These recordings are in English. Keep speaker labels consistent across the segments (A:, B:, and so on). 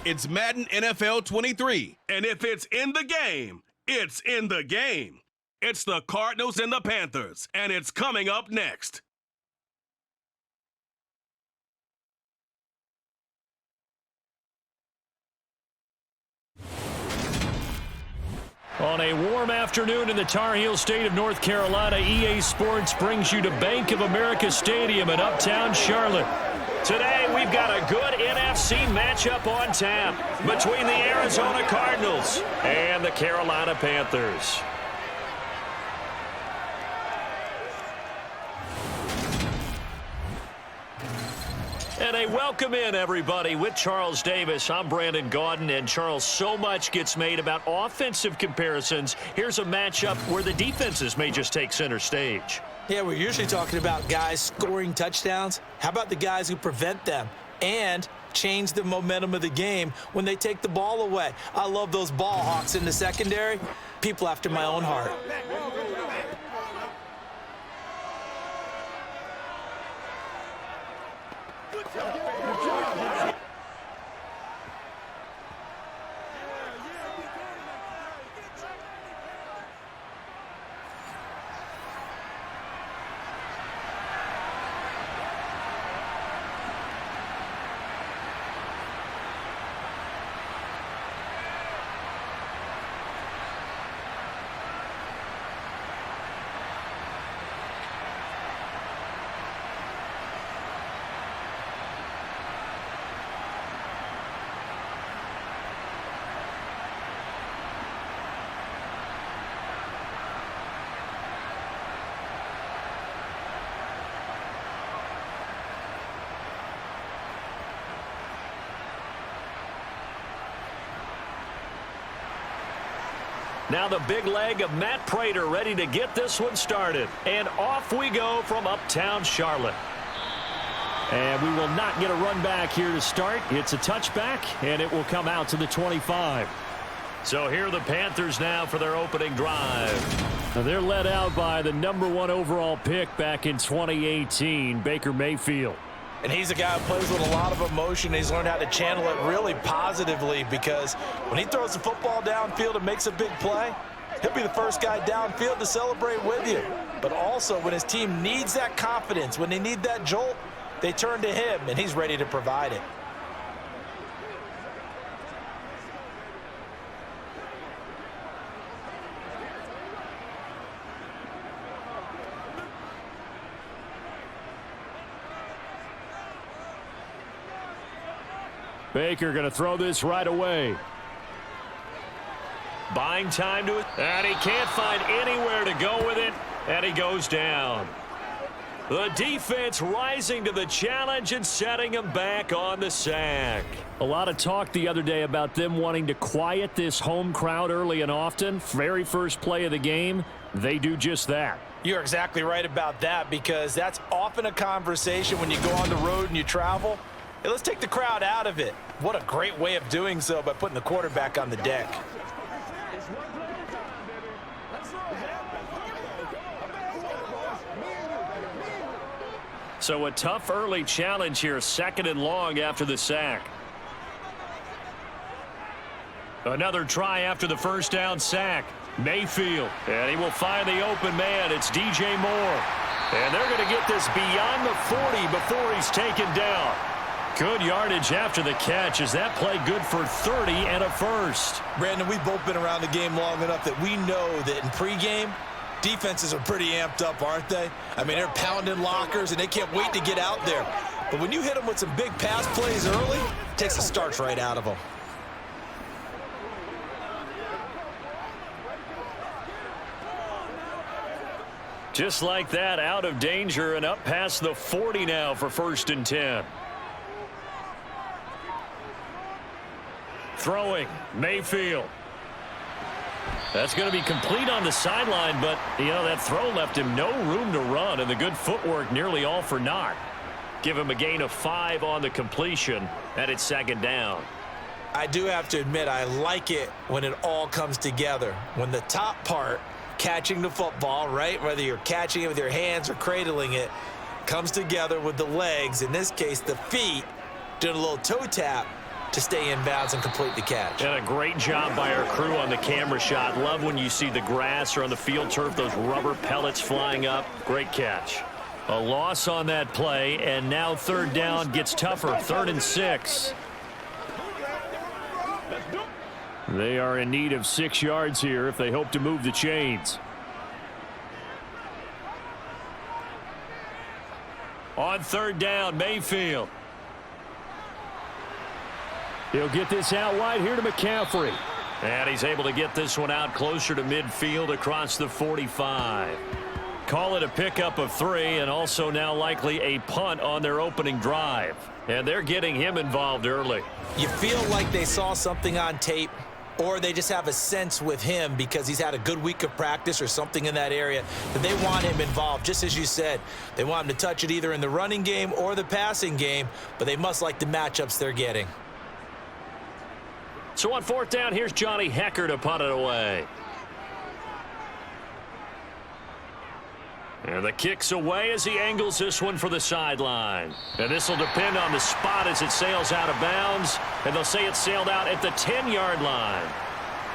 A: It's Madden NFL 23. And if it's in the game, it's in the game. It's the Cardinals and the Panthers, and it's coming up next.
B: On a warm afternoon in the Tar Heel state of North Carolina, EA Sports brings you to Bank of America Stadium in uptown Charlotte. Today, we've got a good NFC matchup on tap between the Arizona Cardinals and the Carolina Panthers. And a welcome in, everybody, with Charles Davis. I'm Brandon Gaudin, and Charles, so much gets made about offensive comparisons. Here's a matchup where the defenses may just take center stage.
C: Yeah, we're usually talking about guys scoring touchdowns. How about the guys who prevent them and change the momentum of the game when they take the ball away? I love those ball hawks in the secondary. People after my own heart.
B: Now the big leg of Matt Prater ready to get this one started. And off we go from uptown Charlotte. And we will not get a run back here to start. It's a touchback, and it will come out to the 25. So here are the Panthers now for their opening drive. Now they're led out by the #1 overall pick back in 2018, Baker Mayfield.
C: And he's a guy who plays with a lot of emotion. He's learned how to channel it really positively because when he throws the football downfield and makes a big play, he'll be the first guy downfield to celebrate with you. But also when his team needs that confidence, when they need that jolt, they turn to him, and he's ready to provide it.
B: Baker going to throw this right away. Buying time to it, and he can't find anywhere to go with it, and he goes down. The defense rising to the challenge and setting him back on the sack. A lot of talk the other day about them wanting to quiet this home crowd early and often. Very first play of the game, they do just that.
C: You're exactly right about that because that's often a conversation when you go on the road and you travel. Hey, let's take the crowd out of it. What a great way of doing so by putting the quarterback on the deck.
B: So a tough early challenge here, 2nd and long after the sack. Another try after the first down sack. Mayfield, and he will find the open man. It's DJ Moore. And they're going to get this beyond the 40 before he's taken down. Good yardage after the catch. Is that play good for 30 and a first?
C: Brandon, we've both been around the game long enough that we know that in pregame, defenses are pretty amped up, aren't they? I mean, they're pounding lockers, and they can't wait to get out there. But when you hit them with some big pass plays early, it takes the starch right out of them.
B: Just like that, out of danger and up past the 40 now for 1st and 10. Throwing, Mayfield. That's going to be complete on the sideline, but, you know, that throw left him no room to run, and the good footwork nearly all for naught. Give him a gain of 5 on the completion, and it's 2nd down.
C: I do have to admit, I like it when it all comes together. When the top part, catching the football, right, whether you're catching it with your hands or cradling it, comes together with the legs, in this case the feet, doing a little toe tap. to stay in bounds and complete the catch.
B: And a great job by our crew on the camera shot. Love when you see the grass or on the field turf, those rubber pellets flying up. Great catch. A loss on that play, and now third down gets tougher. 3rd and 6. They are in need of 6 yards here if they hope to move the chains. On 3rd down, Mayfield. He'll get this out wide here to McCaffrey. And he's able to get this one out closer to midfield across the 45. Call it a pickup of 3, and also now likely a punt on their opening drive. And they're getting him involved early.
C: You feel like they saw something on tape, or they just have a sense with him because he's had a good week of practice or something in that area that they want him involved. Just as you said, they want him to touch it either in the running game or the passing game, but they must like the matchups they're getting.
B: So on 4th down, here's Johnny Hekker to punt it away. And the kick's away as he angles this one for the sideline. And this will depend on the spot as it sails out of bounds. And they'll say it sailed out at the 10-yard line.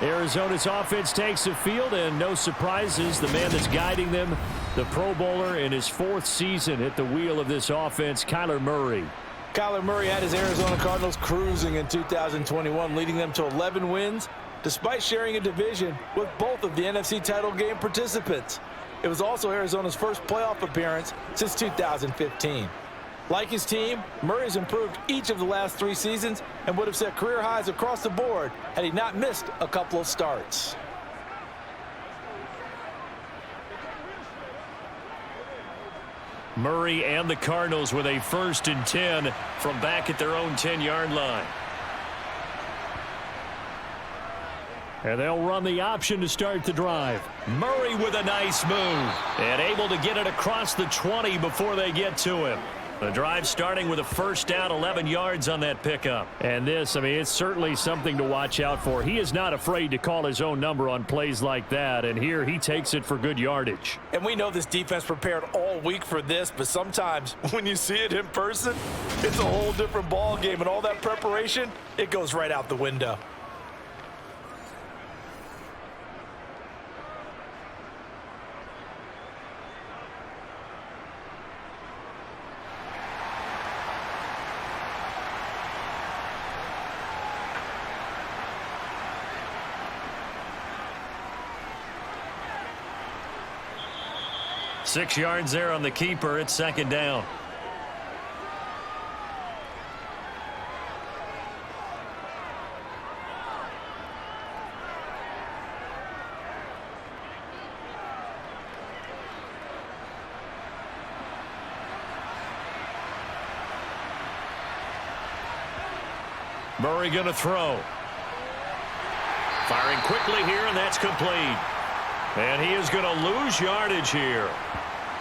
B: Arizona's offense takes the field, and no surprises. The man that's guiding them, the Pro Bowler in his 4th season at the wheel of this offense, Kyler Murray.
C: Kyler Murray had his Arizona Cardinals cruising in 2021, leading them to 11 wins, despite sharing a division with both of the NFC title game participants. It was also Arizona's first playoff appearance since 2015. Like his team, Murray's improved each of the last 3 seasons and would have set career highs across the board had he not missed a couple of starts.
B: Murray and the Cardinals with a 1st and 10 from back at their own 10-yard line. And they'll run the option to start the drive. Murray with a nice move and able to get it across the 20 before they get to him. The drive starting with a 1st down, 11 yards on that pickup. And this, I mean, it's certainly something to watch out for. He is not afraid to call his own number on plays like that, and here he takes it for good yardage.
C: And we know this defense prepared all week for this, but sometimes when you see it in person, it's a whole different ball game, and all that preparation, it goes right out the window.
B: Six yards there on the keeper. It's 2nd down. Murray going to throw. Firing quickly here, and that's complete. And he is going to lose yardage here.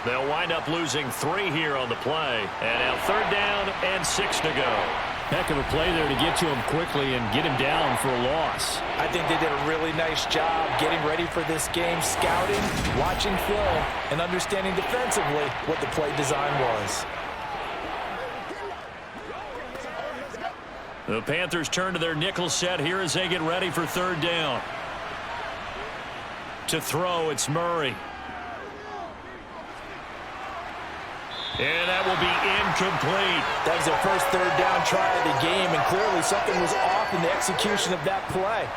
B: They'll wind up losing 3 here on the play. And now 3rd down and 6 to go. Heck of a play there to get to him quickly and get him down for a loss.
C: I think they did a really nice job getting ready for this game, scouting, watching film, and understanding defensively what the play design was.
B: The Panthers turn to their nickel set here as they get ready for 3rd down. To throw, it's Murray. And that will be incomplete.
C: That was their first 3rd down try of the game, and clearly something was off in the execution of that play.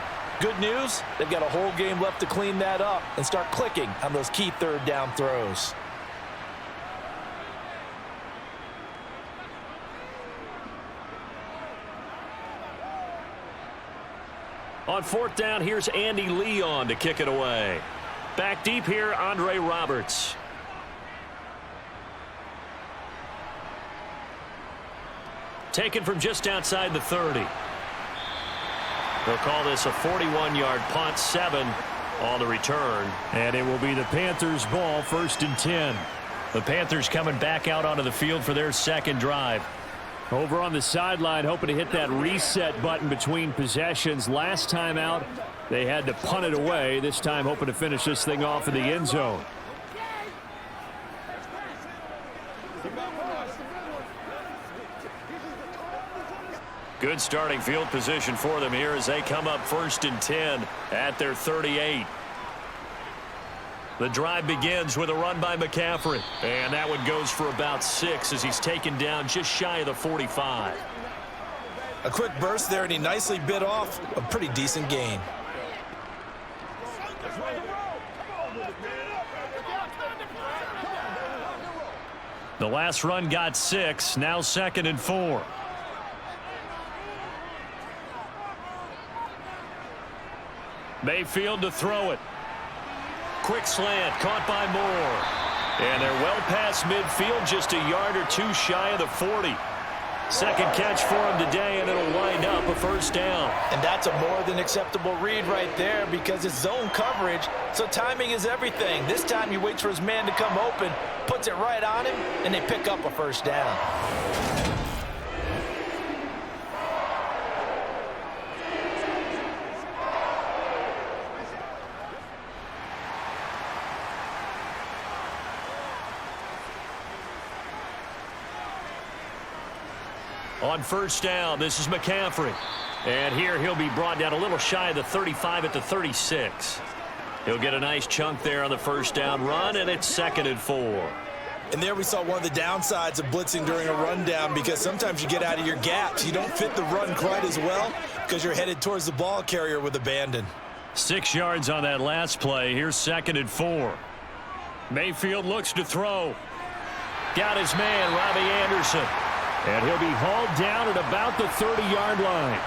C: Good news, they've got a whole game left to clean that up and start clicking on those key 3rd down throws.
B: On 4th down, here's Andy Leon to kick it away. Back deep here, Andre Roberts. Taken from just outside the 30. They'll call this a 41-yard punt, 7 on the return. And it will be the Panthers' ball, 1st and 10. The Panthers coming back out onto the field for their 2nd drive. Over on the sideline, hoping to hit that reset button between possessions. Last time out, they had to punt it away. This time, hoping to finish this thing off in the end zone. Good starting field position for them here as they come up 1st and 10 at their 38. The drive begins with a run by McCaffrey. And that one goes for about 6 as he's taken down just shy of the 45.
C: A quick burst there, and he nicely bit off a pretty decent gain.
B: The last run got 6, now 2nd and 4. Mayfield to throw it. Quick slant, caught by Moore. And they're well past midfield, just a yard or 2 shy of the 40. Second catch for him today, and it'll wind up a 1st down.
C: And that's a more than acceptable read right there because it's zone coverage, so timing is everything. This time he waits for his man to come open, puts it right on him, and they pick up a 1st down.
B: On 1st down, this is McCaffrey. And here he'll be brought down a little shy of the 35 at the 36. He'll get a nice chunk there on the 1st down run, and it's 2nd and 4.
C: And there we saw one of the downsides of blitzing during a rundown because sometimes you get out of your gaps. You don't fit the run quite as well because you're headed towards the ball carrier with abandon.
B: 6 yards on that last play. Here's 2nd and 4. Mayfield looks to throw. Got his man, Robbie Anderson. And he'll be hauled down at about the 30-yard line.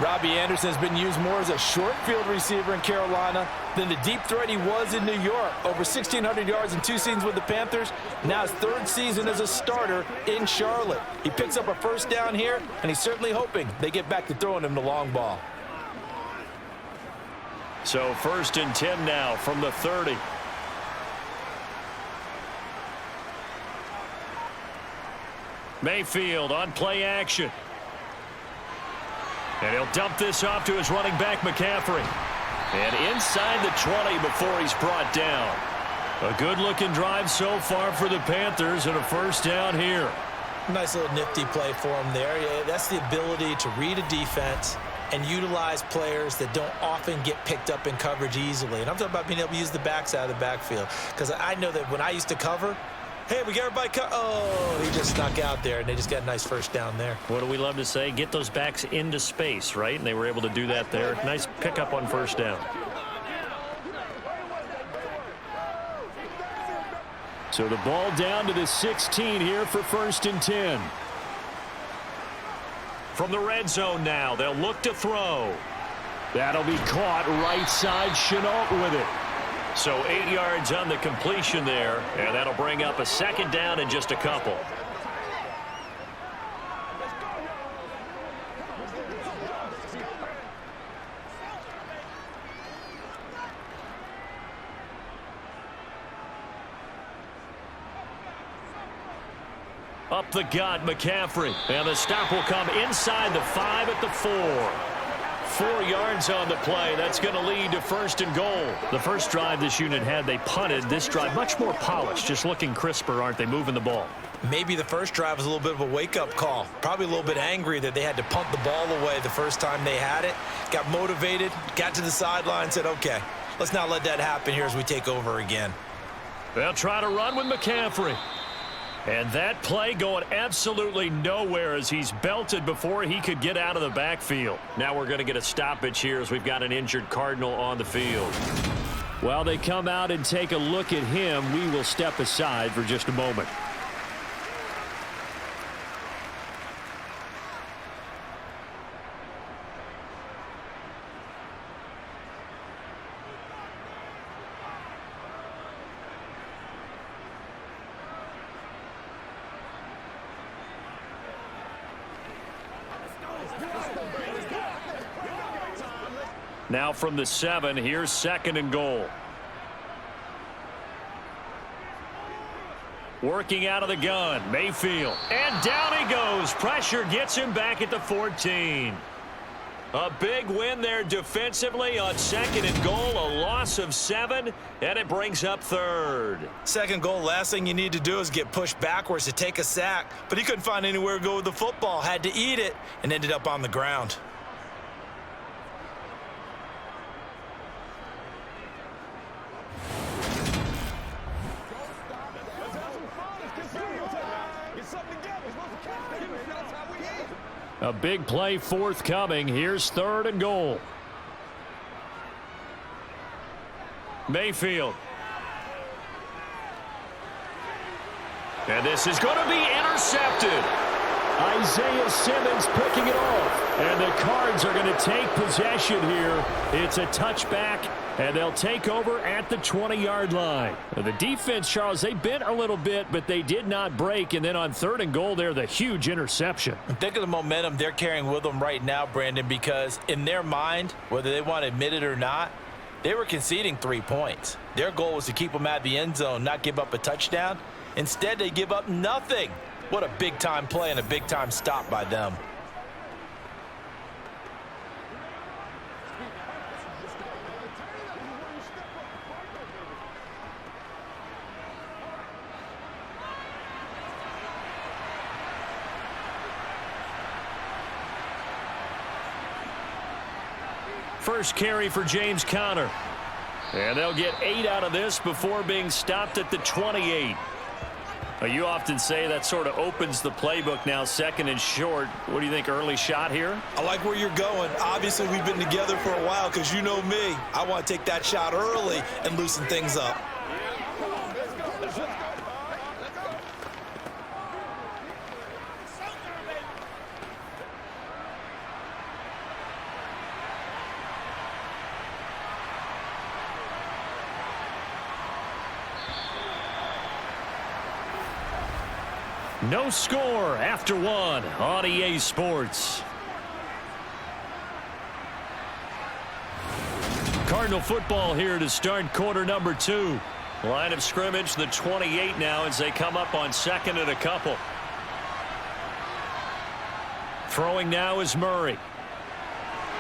C: Robbie Anderson has been used more as a short field receiver in Carolina than the deep threat he was in New York. Over 1,600 yards in 2 seasons with the Panthers. Now his 3rd season as a starter in Charlotte. He picks up a 1st down here, and he's certainly hoping they get back to throwing him the long ball.
B: So 1st and 10 now from the 30. Mayfield on play action. And he'll dump this off to his running back, McCaffrey. And inside the 20 before he's brought down. A good-looking drive so far for the Panthers and a 1st down here.
C: Nice little nifty play for him there. Yeah, that's the ability to read a defense and utilize players that don't often get picked up in coverage easily. And I'm talking about being able to use the backside of the backfield. Because I know that when I used to cover, hey, we got everybody oh, he just snuck out there, and they just got a nice 1st down there.
B: What do we love to say? Get those backs into space, right? And they were able to do that there. Nice pickup on 1st down. So the ball down to the 16 here for 1st and 10. From the red zone now, they'll look to throw. That'll be caught right side, Chenault with it. So 8 yards on the completion there, and that'll bring up a 2nd down in just a couple. Up the gut, McCaffrey. And the stop will come inside the 5 at the 4. 4 yards on the play. That's going to lead to 1st and goal. The first drive this unit had, they punted. This drive, much more polished, just looking crisper, aren't they, moving the ball?
C: Maybe the first drive was a little bit of a wake-up call. Probably a little bit angry that they had to punt the ball away the first time they had it. Got motivated, got to the sideline, said, okay, let's not let that happen here as we take over again.
B: They'll try to run with McCaffrey. And that play going absolutely nowhere as he's belted before he could get out of the backfield. Now we're going to get a stoppage here as we've got an injured Cardinal on the field. While they come out and take a look at him, we will step aside for just a moment. Now from the 7, here's 2nd and goal. Working out of the gun, Mayfield. And down he goes. Pressure gets him back at the 14. A big win there defensively on 2nd and goal, a loss of 7, and it brings up 3rd.
C: 2nd goal, last thing you need to do is get pushed backwards to take a sack, but he couldn't find anywhere to go with the football, had to eat it, and ended up on the ground.
B: A big play forthcoming. Here's 3rd and goal. Mayfield. And this is going to be intercepted. Isaiah Simmons picking it off. And the Cards are going to take possession here. It's a touchback, and they'll take over at the 20-yard line. Now, the defense, Charles, they bent a little bit, but they did not break. And then on 3rd and goal there, the huge interception.
C: Think of the momentum they're carrying with them right now, Brandon, because in their mind, whether they want to admit it or not, they were conceding 3 points. Their goal was to keep them at the end zone, not give up a touchdown. Instead, they give up nothing. What a big-time play and a big-time stop by them.
B: First carry for James Conner. And they'll get 8 out of this before being stopped at the 28. You often say that sort of opens the playbook now, 2nd and short. What do you think, early shot here?
C: I like where you're going. Obviously, we've been together for a while because you know me. I want to take that shot early and loosen things up.
B: No score after 1 on EA Sports. Cardinal football here to start quarter number 2. Line of scrimmage, the 28 now as they come up on 2nd and a couple. Throwing now is Murray.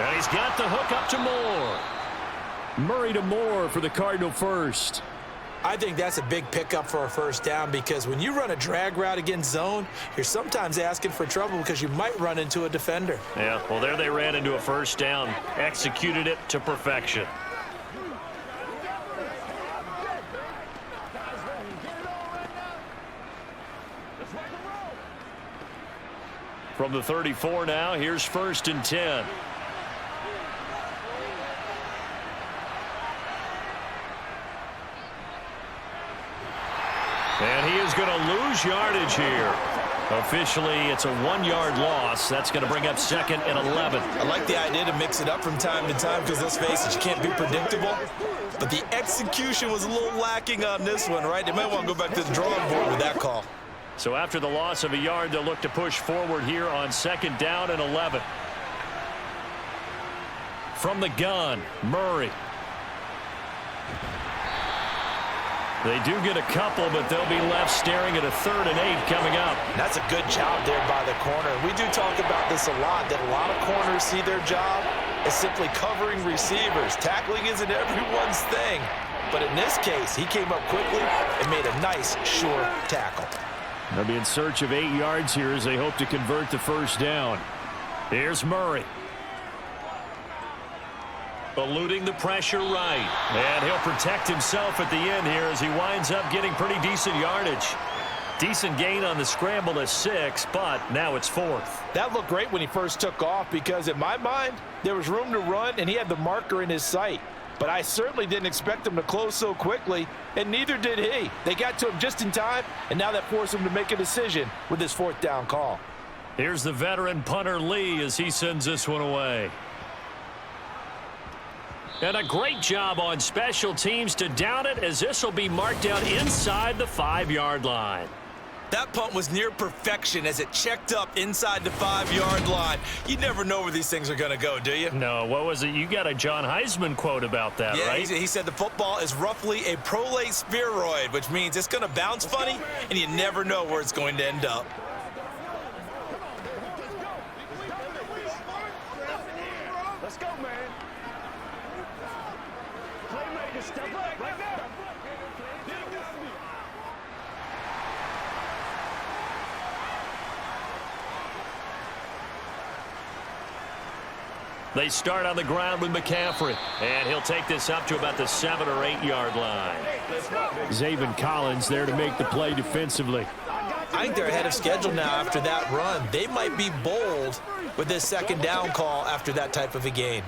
B: And he's got the hook up to Moore. Murray to Moore for the Cardinal first.
C: I think that's a big pickup for a first down because when you run a drag route against zone, you're sometimes asking for trouble because you might run into a defender.
B: Yeah, well, there they ran into a first down. Executed it to perfection. From the 34 now, here's 1st and 10. And he is going to lose yardage here. Officially, it's a 1-yard loss. That's going to bring up 2nd and 11.
C: I like the idea to mix it up from time to time because, let's face it, you can't be predictable. But the execution was a little lacking on this one, right? They might want to go back to the drawing board with that call.
B: So after the loss of a yard, they'll look to push forward here on 2nd down and 11. From the gun, Murray. They do get a couple, but they'll be left staring at a 3rd and 8 coming up.
C: That's a good job there by the corner. We do talk about this a lot, that a lot of corners see their job as simply covering receivers. Tackling isn't everyone's thing. But in this case, he came up quickly and made a nice, sure tackle.
B: They'll be in search of 8 yards here as they hope to convert the first down. Here's Murray. Eluding the pressure right. And he'll protect himself at the end here as he winds up getting pretty decent yardage. Decent gain on the scramble to 6, but now it's 4th.
C: That looked great when he first took off because in my mind, there was room to run and he had the marker in his sight. But I certainly didn't expect him to close so quickly, and neither did he. They got to him just in time, and now that forced him to make a decision with his 4th down call.
B: Here's the veteran punter Lee as he sends this one away. And a great job on special teams to down it as this will be marked out inside the 5-yard line.
C: That punt was near perfection as it checked up inside the 5-yard line. You never know where these things are going to go, do you?
B: No, what was it? You got a John Heisman quote about that, right?
C: Yeah, he said the football is roughly a prolate spheroid, which means it's going to bounce funny, and you never know where it's going to end up.
B: They start on the ground with McCaffrey, and he'll take this up to about the 7 or 8 yard line. Zaven Collins there to make the play defensively.
C: I think they're ahead of schedule now after that run. They might be bold with this second down call after that type of a gain.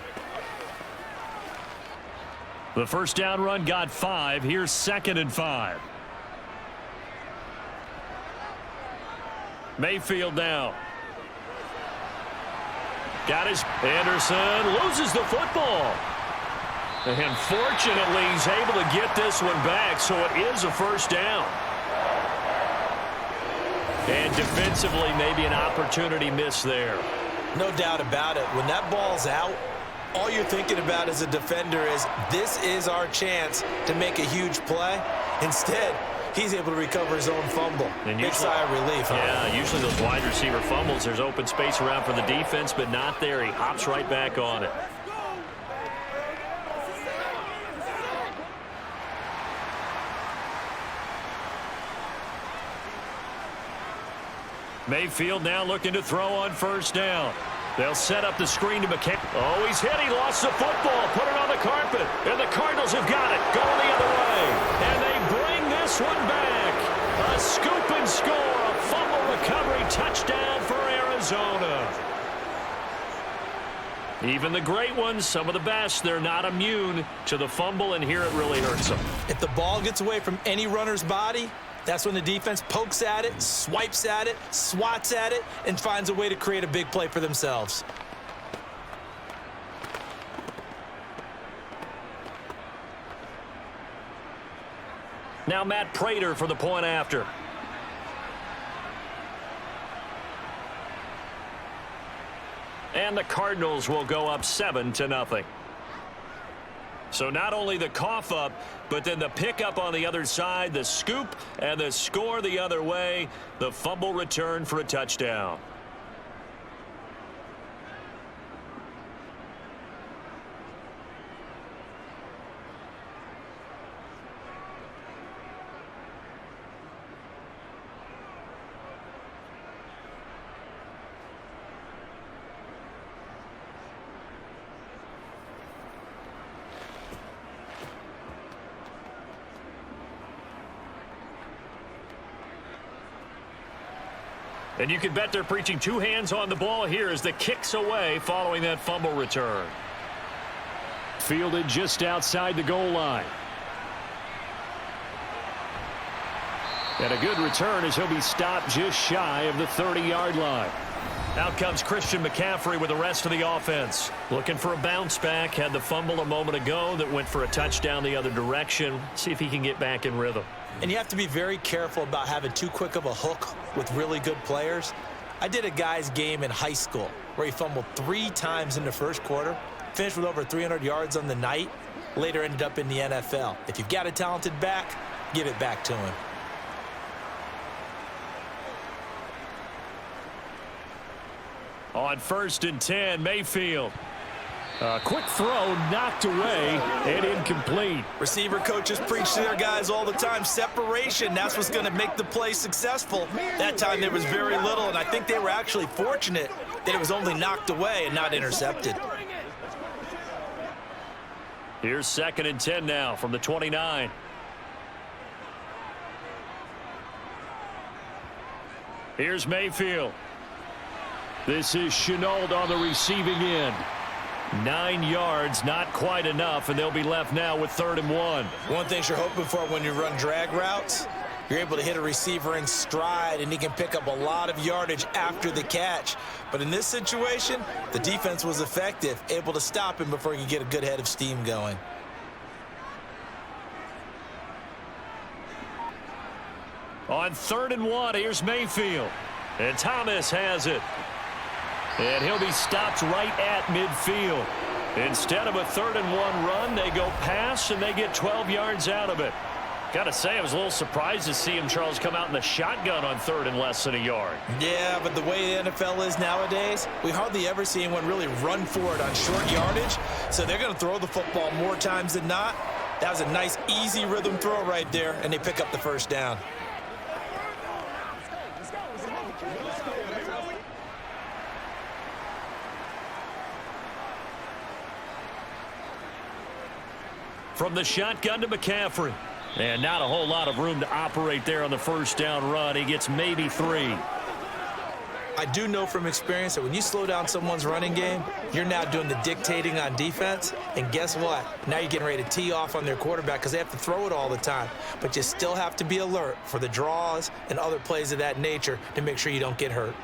B: The first down run got 5. Here's 2nd and 5. Mayfield now. Got his Anderson, loses the football. And fortunately, he's able to get this one back, so it is a first down. And defensively, maybe an opportunity miss there.
C: No doubt about it. When that ball's out, all you're thinking about as a defender is, this is our chance to make a huge play. Instead, he's able to recover his own fumble. Big sigh of relief. Huh?
B: Yeah, usually those wide receiver fumbles, there's open space around for the defense, but not there. He hops right back on it. Mayfield now looking to throw on first down. They'll set up the screen to McCaffrey. Oh, he's hit. He lost the football. Put it on the carpet. And the Cardinals have got it. Going the other way. And they bring this one back. A scoop and score. A fumble recovery touchdown for Arizona. Even the great ones, some of the best, they're not immune to the fumble, and here it really hurts them.
C: If the ball gets away from any runner's body, that's when the defense pokes at it, swipes at it, swats at it, and finds a way to create a big play for themselves.
B: Now Matt Prater for the point after. And the Cardinals will go up 7-0. So not only the cough up, but then the pickup on the other side, the scoop, and the score the other way. The fumble return for a touchdown. And you can bet they're preaching two hands on the ball here as the kick's away following that fumble return. Fielded just outside the goal line. And a good return as he'll be stopped just shy of the 30-yard line. Out comes Christian McCaffrey with the rest of the offense. Looking for a bounce back. Had the fumble a moment ago that went for a touchdown the other direction. See if he can get back in rhythm.
C: And you have to be very careful about having too quick of a hook with really good players. I did a guy's game in high school where he fumbled 3 times in the first quarter, finished with over 300 yards on the night, later ended up in the NFL. If you've got a talented back, give it back to him.
B: On 1st and 10, Mayfield. A quick throw knocked away and incomplete.
C: Receiver coaches preach to their guys all the time. Separation, that's what's going to make the play successful. That time there was very little, and I think they were actually fortunate that it was only knocked away and not intercepted.
B: Here's 2nd and 10 now from the 29. Here's Mayfield. This is Chenault on the receiving end. 9 yards, not quite enough, and they'll be left now with 3rd and 1.
C: One thing you're hoping for when you run drag routes, you're able to hit a receiver in stride, and he can pick up a lot of yardage after the catch. But in this situation, the defense was effective, able to stop him before he could get a good head of steam going.
B: On 3rd and 1, here's Mayfield. And Thomas has it. And he'll be stopped right at midfield. Instead of a 3rd and 1 run, they go pass, and they get 12 yards out of it. Got to say, I was a little surprised to see him, Charles, come out in the shotgun on 3rd and less than a yard.
C: Yeah, but the way the NFL is nowadays, we hardly ever see anyone really run for it on short yardage. So they're going to throw the football more times than not. That was a nice, easy rhythm throw right there, and they pick up the first down.
B: from the shotgun to McCaffrey. And not a whole lot of room to operate there on the first down run. He gets maybe 3.
C: I do know from experience that when you slow down someone's running game, you're now doing the dictating on defense. And guess what? Now you're getting ready to tee off on their quarterback because they have to throw it all the time. But you still have to be alert for the draws and other plays of that nature to make sure you don't get hurt.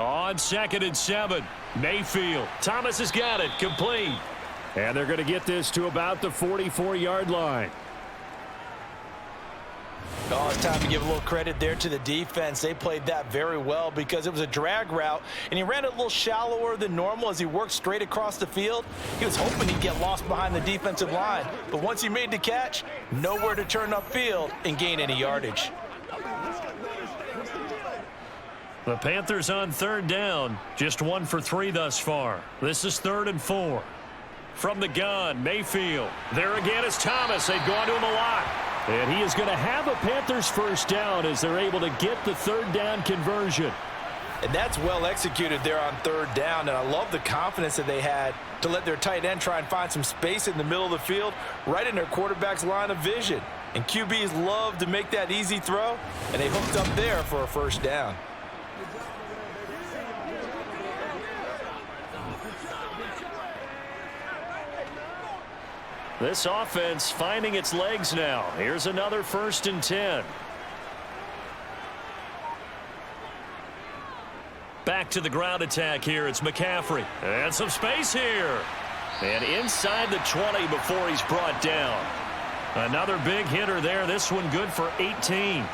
B: On 2nd and 7, Mayfield. Thomas has got it, complete. And they're going to get this to about the 44-yard line.
C: Oh, it's time to give a little credit there to the defense. They played that very well because it was a drag route, and he ran it a little shallower than normal as he worked straight across the field. He was hoping he'd get lost behind the defensive line, but once he made the catch, nowhere to turn upfield and gain any yardage.
B: The Panthers on 3rd down, just 1 for 3 thus far. This is 3rd and 4. From the gun, Mayfield. There again is Thomas. They've gone to him a lot. And he is going to have a Panthers first down as they're able to get the 3rd down conversion.
C: And that's well executed there on 3rd down, and I love the confidence that they had to let their tight end try and find some space in the middle of the field, right in their quarterback's line of vision. And QBs love to make that easy throw, and they hooked up there for a first down.
B: This offense finding its legs now. Here's another 1st and 10. Back to the ground attack here. It's McCaffrey. And some space here. And inside the 20 before he's brought down. Another big hitter there. This one good for 18.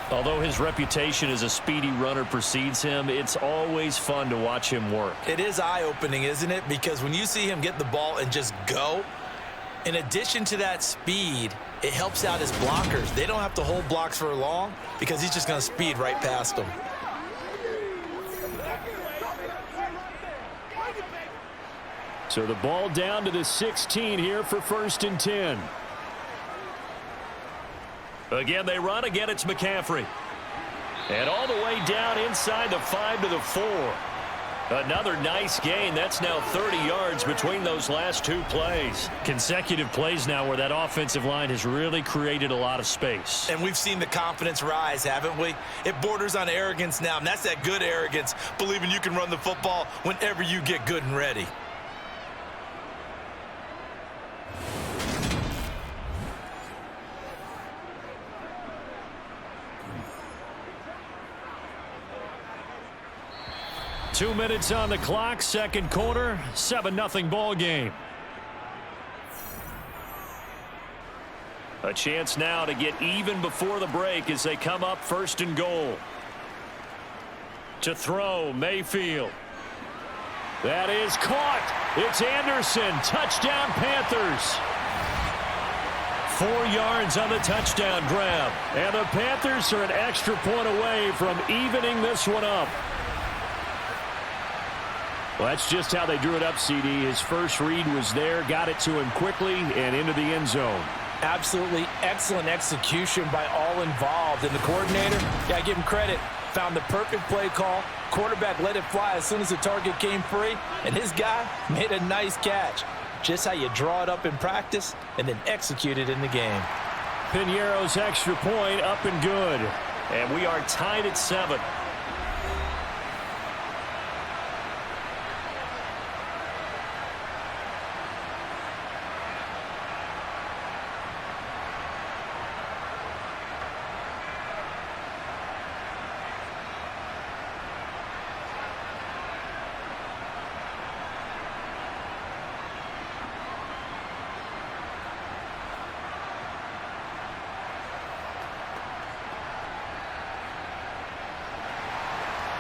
B: Although his reputation as a speedy runner precedes him, it's always fun to watch him work.
C: It is eye-opening, isn't it? Because when you see him get the ball and just go, in addition to that speed, it helps out his blockers. They don't have to hold blocks for long because he's just going to speed right past them.
B: So the ball down to the 16 here for 1st and 10. Again, they run. Again, it's McCaffrey. And all the way down inside the 5 to the 4. Another nice gain. That's now 30 yards between those last 2 plays. Consecutive plays now where that offensive line has really created a lot of space.
C: And we've seen the confidence rise, haven't we? It borders on arrogance now, and that's that good arrogance, believing you can run the football whenever you get good and ready.
B: Two minutes on the clock, 2nd quarter, 7-0 ball game. A chance now to get even before the break as they come up 1st and goal. To throw, Mayfield. That is caught. It's Anderson. Touchdown, Panthers. 4 yards on the touchdown grab. And the Panthers are an extra point away from evening this one up. Well, that's just how they drew it up, CD. His first read was there, got it to him quickly, and into the end zone.
C: Absolutely excellent execution by all involved. And the coordinator, got to give him credit, found the perfect play call. Quarterback let it fly as soon as the target came free, and his guy made a nice catch. Just how you draw it up in practice and then execute it in the game.
B: Piñeiro's extra point up and good. And we are tied at 7.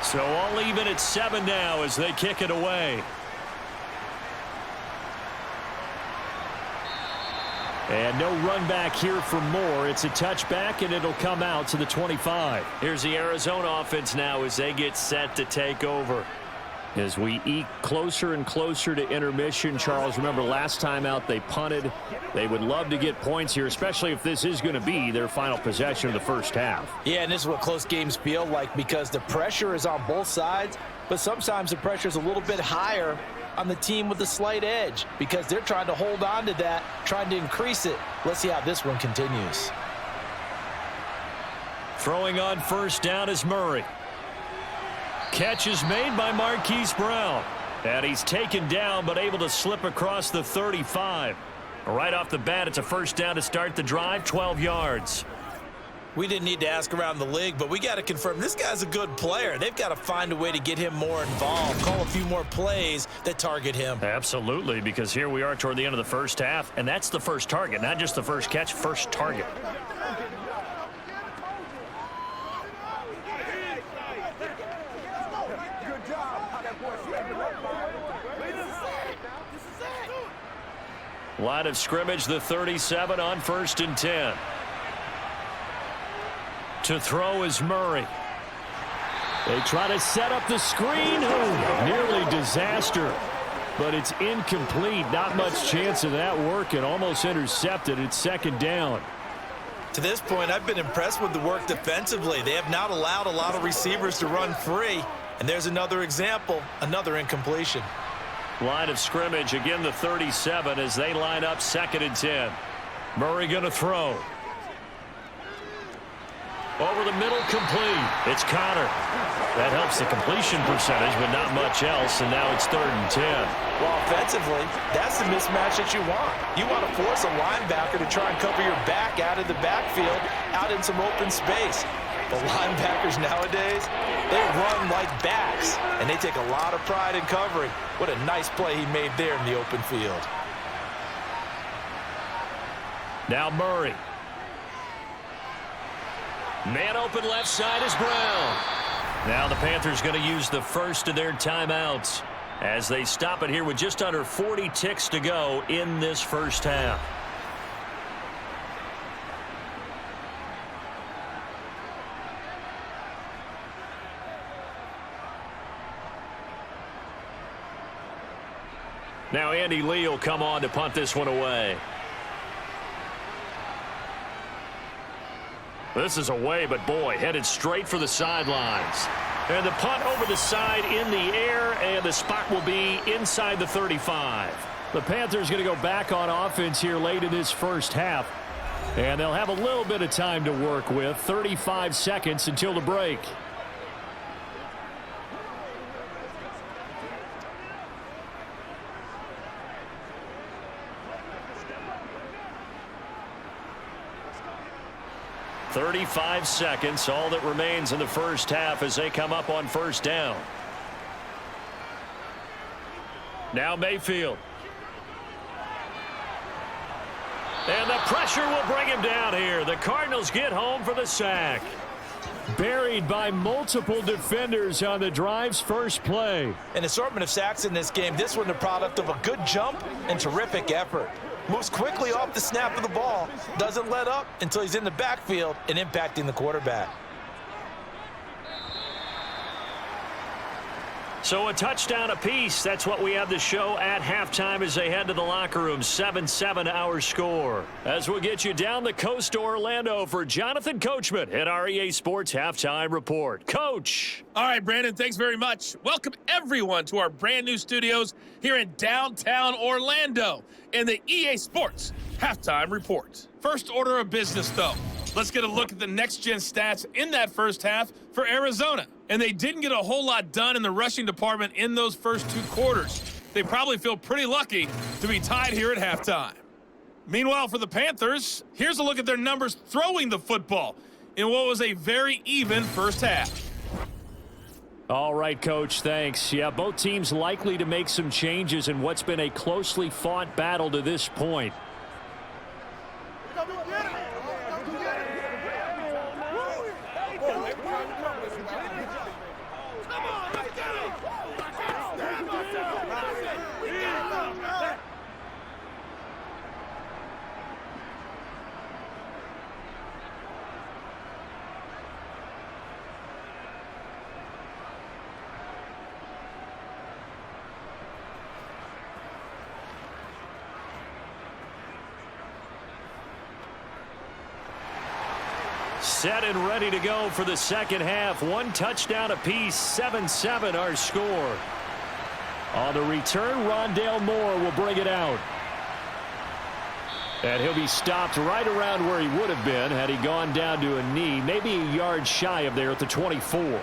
B: So all even at 7 now as they kick it away. And no run back here for Moore. It's a touchback, and it'll come out to the 25. Here's the Arizona offense now as they get set to take over. As we eke closer and closer to intermission, Charles, remember last time out they punted. They would love to get points here, especially if this is going to be their final possession of the first half.
C: Yeah, and this is what close games feel like because the pressure is on both sides, but sometimes the pressure is a little bit higher on the team with the slight edge because they're trying to hold on to that, trying to increase it. Let's see how this one continues.
B: Throwing on first down is Murray. Catch is made by Marquise Brown. And he's taken down but able to slip across the 35. Right off the bat, it's a first down to start the drive, 12 yards.
C: We didn't need to ask around the league, but we got to confirm this guy's a good player. They've got to find a way to get him more involved, call a few more plays that target him.
B: Absolutely, because here we are toward the end of the first half, and that's the first target, not just the first catch, first target. Line of scrimmage, the 37 on 1st and 10. To throw is Murray. They try to set up the screen. Oh, nearly disaster. But it's incomplete. Not much chance of that working. Almost intercepted. It's second down.
C: To this point, I've been impressed with the work defensively. They have not allowed a lot of receivers to run free. And there's another example, another incompletion.
B: Line of scrimmage, again the 37 as they line up 2nd and 10. Murray going to throw. Over the middle, complete. It's Connor. That helps the completion percentage, but not much else, and now it's 3rd and 10.
C: Well, offensively, that's the mismatch that you want. You want to force a linebacker to try and cover your back out of the backfield, out in some open space. The linebackers nowadays, they run like backs, and they take a lot of pride in covering. What a nice play he made there in the open field.
B: Now Murray. Man open left side is Brown. Now the Panthers going to use the first of their timeouts as they stop it here with just under 40 ticks to go in this first half. Now Andy Lee will come on to punt this one away. This is away, but boy, headed straight for the sidelines. And the punt over the side in the air, and the spot will be inside the 35. The Panthers going to go back on offense here late in this first half. And they'll have a little bit of time to work with, 35 seconds until the break. .35 seconds, all that remains in the first half as they come up on first down. Now Mayfield. And the pressure will bring him down here. The Cardinals get home for the sack. Buried by multiple defenders on the drive's first play.
C: An assortment of sacks in this game. This one the product of a good jump and terrific effort. Moves quickly off the snap of the ball. Doesn't let up until he's in the backfield and impacting the quarterback.
B: So a touchdown apiece. That's what we have to show at halftime as they head to the locker room. 7-7 our score. As we'll get you down the coast to Orlando for Jonathan Coachman at our EA Sports Halftime Report. Coach.
D: All right, Brandon, thanks very much. Welcome, everyone, to our brand new studios here in downtown Orlando in the EA Sports Halftime Report. First order of business, though. Let's get a look at the next-gen stats in that first half for Arizona. And they didn't get a whole lot done in the rushing department in those first two quarters. They probably feel pretty lucky to be tied here at halftime. Meanwhile, for the Panthers, here's a look at their numbers throwing the football in what was a very even first half.
B: All right, Coach, thanks. Yeah, both teams likely to make some changes in what's been a closely fought battle to this point. Set and ready to go for the second half. One touchdown apiece, 7-7 our score. On the return, Rondale Moore will bring it out. And he'll be stopped right around where he would have been had he gone down to a knee, maybe a yard shy of there at the 24.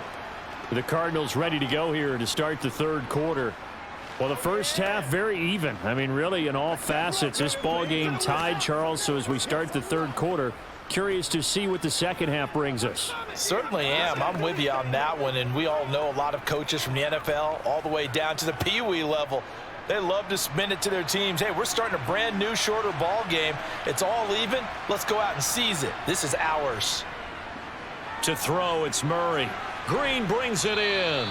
B: The Cardinals ready to go here to start the third quarter. Well, the first half, very even. I mean, really, in all facets, this ball game tied, Charles. So as we start the third quarter, curious to see what the second half brings us.
C: Certainly am. I'm with you on that one. And we all know a lot of coaches from the NFL all the way down to the Pee-wee level. They love to spin it to their teams. Hey, we're starting a brand new, shorter ball game. It's all even. Let's go out and seize it. This is ours.
B: To throw, it's Murray. Green brings it in.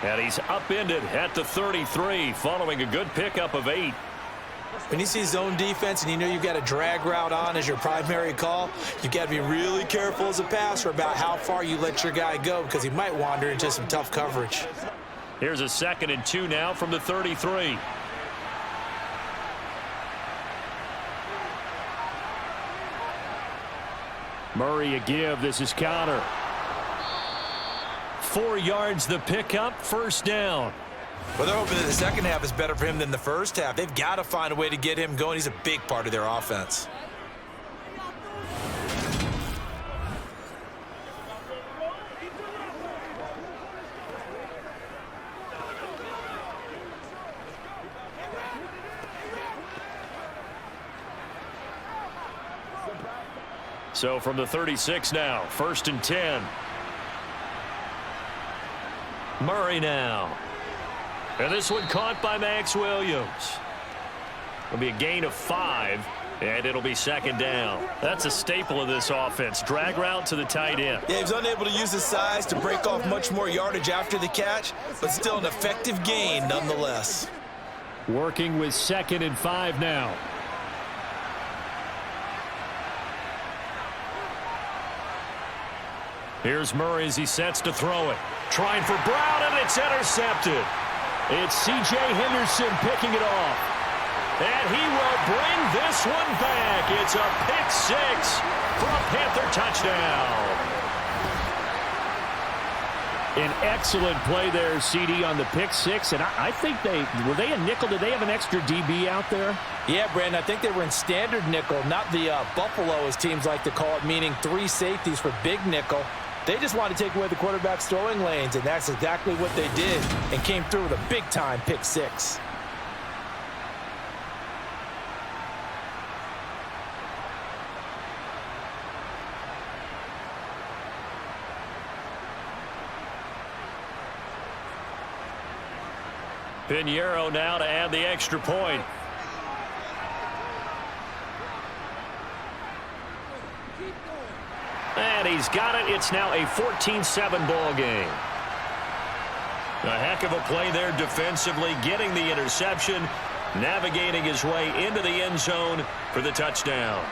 B: And he's upended at the 33, following a good pickup of 8.
E: When you see zone defense and you know you've got a drag route on as your primary call, you've got to be really careful as a passer about how far you let your guy go because he might wander into some tough coverage.
B: Here's a 2nd and 2 now from the 33. Murray a give. This is counter. 4 yards the pickup. First down.
E: Well, they're hoping that the second half is better for him than the first half. They've got to find a way to get him going. He's a big part of their offense.
B: So from the 36 now, 1st and 10. Murray now. And this one caught by Max Williams. It'll be a gain of 5, and it'll be 2nd down. That's a staple of this offense. Drag route to the tight end.
E: Yeah, he was unable to use his size to break off much more yardage after the catch, but still an effective gain nonetheless.
B: Working with 2nd and 5 now. Here's Murray as he sets to throw it. Trying for Brown, and it's intercepted. It's C.J. Henderson picking it off. And he will bring this one back. It's a pick 6 for a Panther touchdown. An excellent play there, CD, on the pick 6. And I think were they a nickel? Did they have an extra DB out there?
C: Yeah, Brandon, I think they were in standard nickel, not the Buffalo, as teams like to call it, meaning 3 safeties for big nickel. They just wanted to take away the quarterback's throwing lanes, and that's exactly what they did and came through with a big-time pick 6.
B: Pinheiro now to add the extra point. And he's got it. It's now a 14-7 ball game. A heck of a play there defensively, getting the interception, navigating his way into the end zone for the touchdown.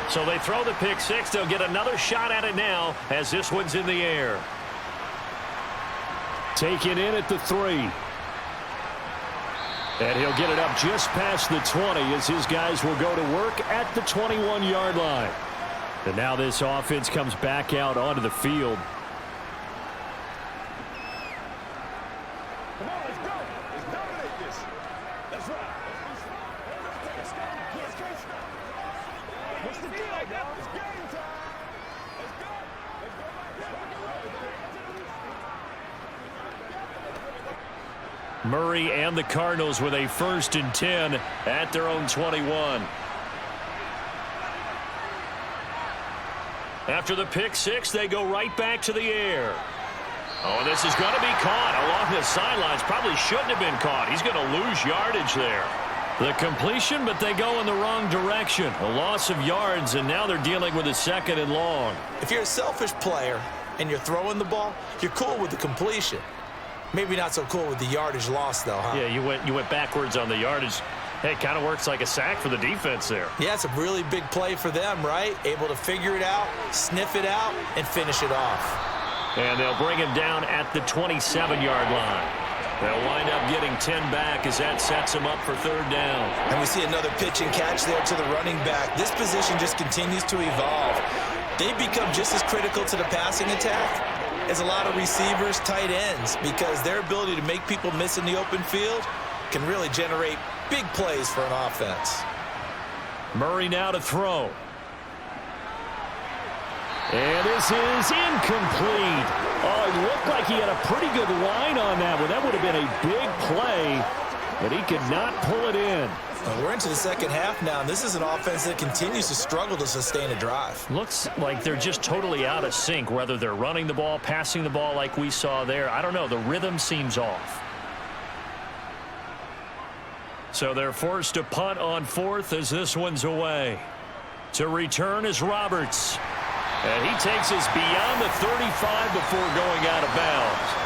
B: So they throw the pick 6. They'll get another shot at it now as this one's in the air. Taken in at the 3. And he'll get it up just past the 20 as his guys will go to work at the 21-yard line. And now this offense comes back out onto the field. Murray and the Cardinals with a 1st and 10 at their own 21. After the pick 6, they go right back to the air. Oh, this is going to be caught along the sidelines. Probably shouldn't have been caught. He's going to lose yardage there. The completion, but they go in the wrong direction. A loss of yards, and now they're dealing with a 2nd and long.
E: If you're a selfish player and you're throwing the ball, you're cool with the completion. Maybe not so cool with the yardage loss, though, huh?
B: Yeah, you went backwards on the yardage. Hey, it kind of works like a sack for the defense there.
E: Yeah, it's a really big play for them, right? Able to figure it out, sniff it out, and finish it off.
B: And they'll bring him down at the 27-yard line. They'll wind up getting 10 back as that sets him up for third down.
C: And we see another pitch and catch there to the running back. This position just continues to evolve. They become just as critical to the passing attack as a lot of receivers, tight ends, because their ability to make people miss in the open field can really generate big plays for an offense.
B: Murray now to throw. And this is incomplete. Oh, it looked like he had a pretty good line on that one. That would have been a big play, but he could not pull it in.
C: We're into the second half now, and this is an offense that continues to struggle to sustain a drive.
B: Looks like they're just totally out of sync, whether they're running the ball, passing the ball like we saw there. I don't know. The rhythm seems off. So they're forced to punt on fourth as this one's away. To return is Roberts. And he takes us beyond the 35 before going out of bounds.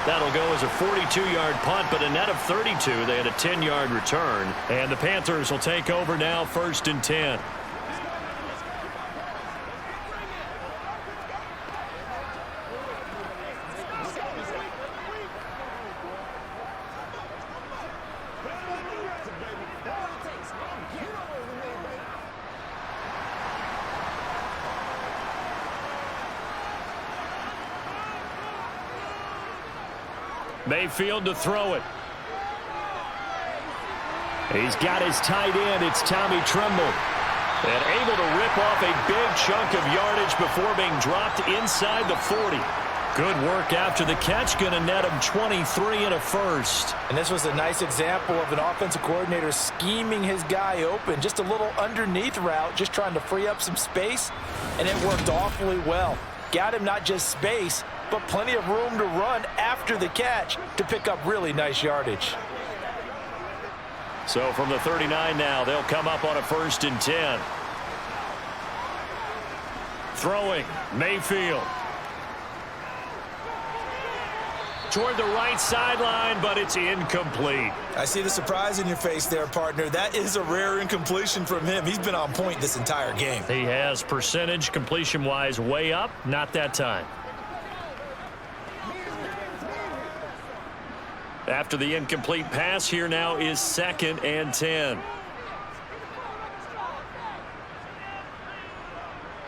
B: That'll go as a 42-yard punt, but a net of 32. They had a 10-yard return. And the Panthers will take over now, 1st and 10. Mayfield to throw it. He's got his tight end. It's Tommy Tremble. And able to rip off a big chunk of yardage before being dropped inside the 40. Good work after the catch. Going to net him 23 and a first.
C: And this was a nice example of an offensive coordinator scheming his guy open. Just a little underneath route, just trying to free up some space. And it worked awfully well. Got him not just space, but plenty of room to run after the catch to pick up really nice yardage.
B: So from the 39 now, they'll come up on a 1st and 10. Throwing, Mayfield. Toward the right sideline, but it's incomplete.
C: I see the surprise in your face there, partner. That is a rare incompletion from him. He's been on point this entire game.
B: He has percentage completion-wise way up, not that time. After the incomplete pass, here now is 2nd and 10.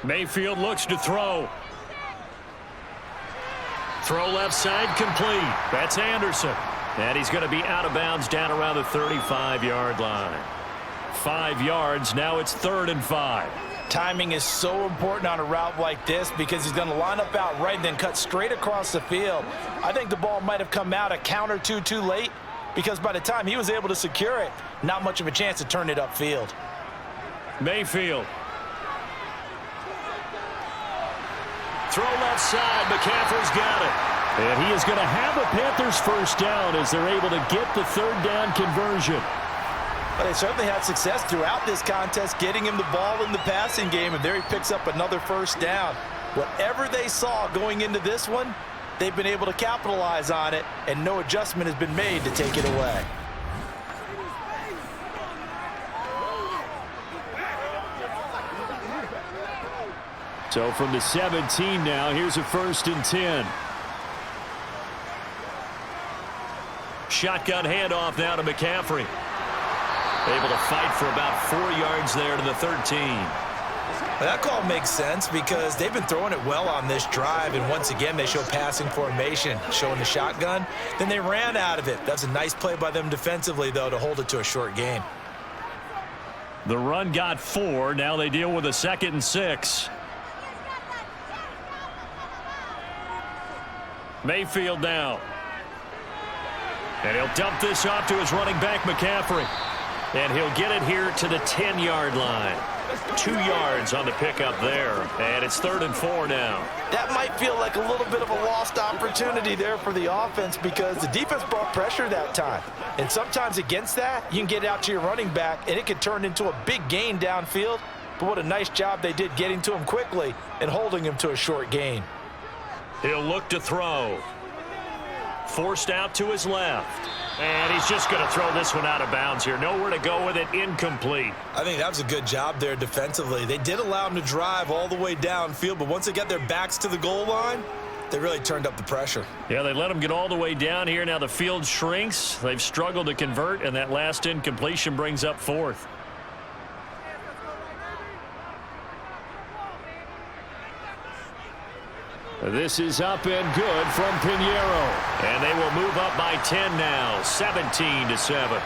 B: Mayfield looks to throw. Throw left side complete. That's Anderson. And he's going to be out of bounds down around the 35-yard line. 5 yards. Now it's 3rd and 5.
C: Timing is so important on a route like this because he's going to line up out right and then cut straight across the field. I think the ball might have come out a count or two too late because by the time he was able to secure it, not much of a chance to turn it upfield.
B: Mayfield. Throw left side. McCaffrey's got it. And he is going to have a Panthers first down as they're able to get the 3rd down conversion.
C: But they certainly had success throughout this contest, getting him the ball in the passing game, and there he picks up another first down. Whatever they saw going into this one, they've been able to capitalize on it, and no adjustment has been made to take it away.
B: So from the 17 now, here's a 1st and 10. Shotgun handoff now to McCaffrey. Able to fight for about 4 yards there to the 13.
C: That call makes sense because they've been throwing it well on this drive, and once again they show passing formation, showing the shotgun. Then they ran out of it. That's a nice play by them defensively, though, to hold it to a short gain.
B: The run got 4. Now they deal with a 2nd and 6. Mayfield now. And he'll dump this off to his running back, McCaffrey. And he'll get it here to the 10-yard line. 2 yards on the pickup there. And it's 3rd and 4 now.
C: That might feel like a little bit of a lost opportunity there for the offense because the defense brought pressure that time. And sometimes against that, you can get out to your running back, and it can turn into a big gain downfield. But what a nice job they did getting to him quickly and holding him to a short gain.
B: He'll look to throw. Forced out to his left. And he's just going to throw this one out of bounds here. Nowhere to go with it. Incomplete.
C: I think that was a good job there defensively. They did allow him to drive all the way downfield, but once they got their backs to the goal line, they really turned up the pressure.
B: Yeah, they let him get all the way down here. Now the field shrinks. They've struggled to convert, and that last incompletion brings up fourth. This is up and good from Pinheiro. And they will move up by 10 now, 17-7.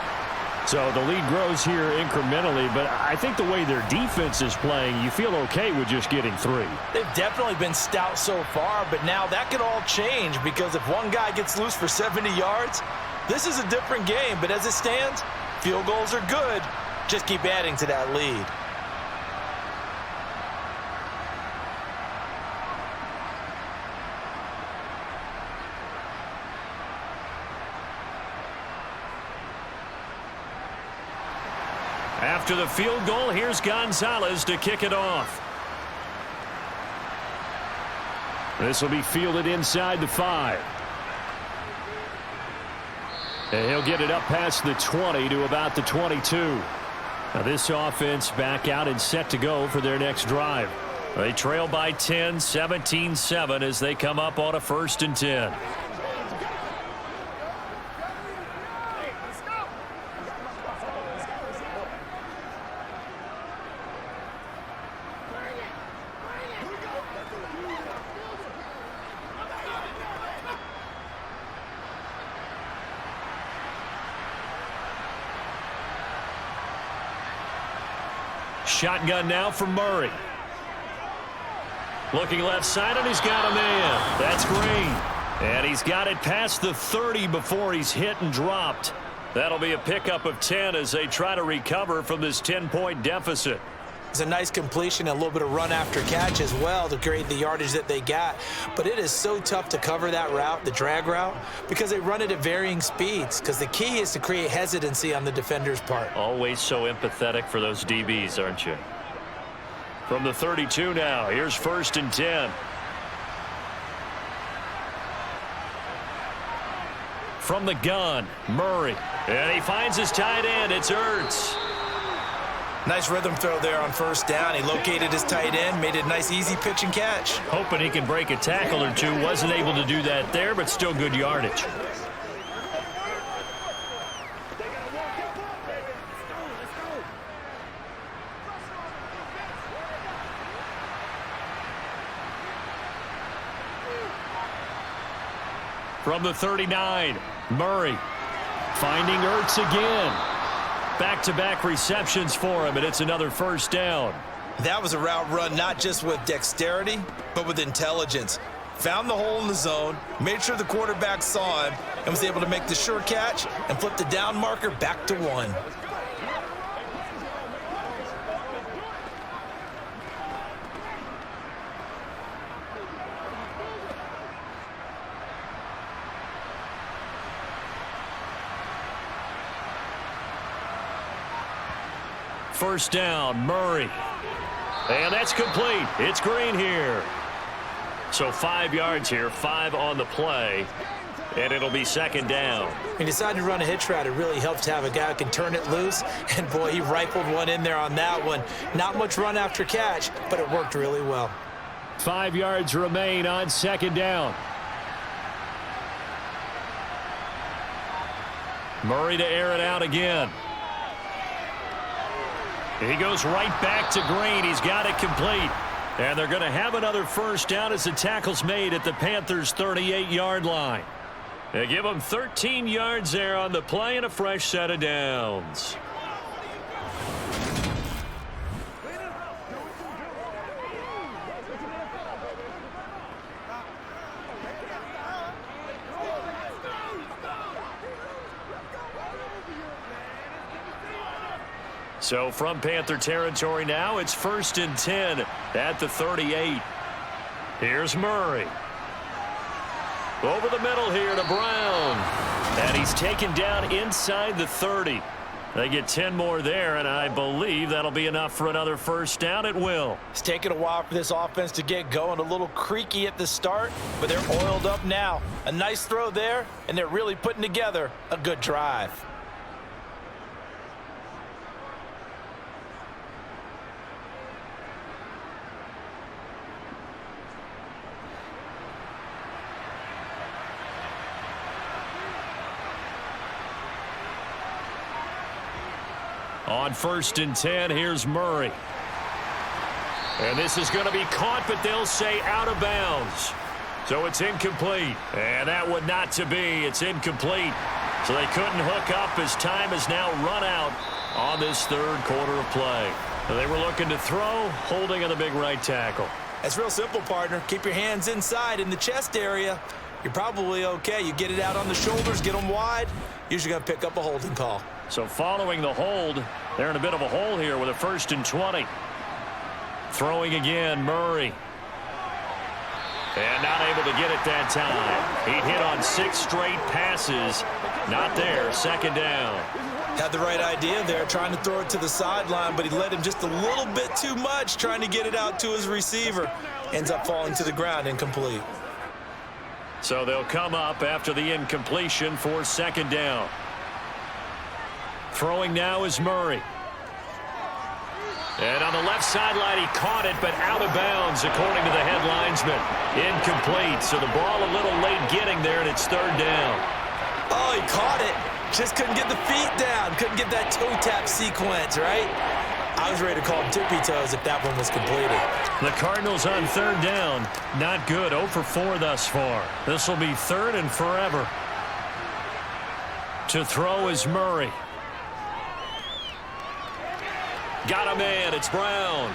B: So the lead grows here incrementally, but I think the way their defense is playing, you feel okay with just getting 3.
C: They've definitely been stout so far, but now that could all change because if one guy gets loose for 70 yards, this is a different game. But as it stands, field goals are good. Just keep adding to that lead.
B: After the field goal, here's Gonzalez to kick it off. This will be fielded inside the 5. And he'll get it up past the 20 to about the 22. Now this offense back out and set to go for their next drive. They trail by 10, 17-7 as they come up on a 1st and 10. Shotgun now for Murray. Looking left side, and he's got a man. That's Green. And he's got it past the 30 before he's hit and dropped. That'll be a pickup of 10 as they try to recover from this 10-point deficit.
E: It's a nice completion, a little bit of run after catch as well to create the yardage that they got. But it is so tough to cover that route, the drag route, because they run it at varying speeds. Because the key is to create hesitancy on the defender's part.
B: Always so empathetic for those DBs, aren't you? From the 32 now, here's 1st and 10. From the gun, Murray. And he finds his tight end. It's Ertz.
C: Nice rhythm throw there on 1st down. He located his tight end, made it a nice, easy pitch and catch.
B: Hoping he can break a tackle or two. Wasn't able to do that there, but still good yardage. From the 39, Murray finding Ertz again. Back-to-back receptions for him, and it's another 1st down.
C: That was a route run not just with dexterity, but with intelligence. Found the hole in the zone, made sure the quarterback saw him, and was able to make the sure catch and flip the down marker back to 1.
B: First down, Murray. And that's complete. It's Green here. So 5 yards here, 5 on the play. And it'll be 2nd down.
E: He decided to run a hitch route. It really helps to have a guy who can turn it loose. And, boy, he rifled one in there on that one. Not much run after catch, but it worked really well.
B: 5 yards remain on 2nd down. Murray to air it out again. He goes right back to Green. He's got it complete. And they're going to have another 1st down as the tackle's made at the Panthers' 38-yard line. They give them 13 yards there on the play and a fresh set of downs. So from Panther territory now, it's 1st and 10 at the 38. Here's Murray. Over the middle here to Brown. And he's taken down inside the 30. They get 10 more there, and I believe that'll be enough for another first down. It will.
C: It's taken a while for this offense to get going. A little creaky at the start, but they're oiled up now. A nice throw there, and they're really putting together a good drive.
B: On 1st and 10, here's Murray. And this is going to be caught, but they'll say out of bounds. So it's incomplete. And that would not to be. It's incomplete. So they couldn't hook up as time has now run out on this third quarter of play. So they were looking to throw, holding on the big right tackle.
E: That's real simple, partner. Keep your hands inside in the chest area. You're probably okay. You get it out on the shoulders, get them wide. Usually going to pick up a holding call.
B: So following the hold, they're in a bit of a hole here with a 1st and 20. Throwing again, Murray. And not able to get it that time. He hit on 6 straight passes. Not there. 2nd down.
E: Had the right idea there, trying to throw it to the sideline, but he led him just a little bit too much, trying to get it out to his receiver. Ends up falling to the ground, incomplete.
B: So they'll come up after the incompletion for 2nd down. Throwing now is Murray. And on the left sideline, he caught it, but out of bounds, according to the head linesman. Incomplete, so the ball a little late getting there, and it's 3rd down.
E: Oh, he caught it. Just couldn't get the feet down. Couldn't get that toe tap sequence, right? I was ready to call him tippy toes if that one was completed.
B: The Cardinals on 3rd down. Not good. 0 for 4 thus far. This will be 3rd and forever. To throw is Murray. Got a man. It's Brown.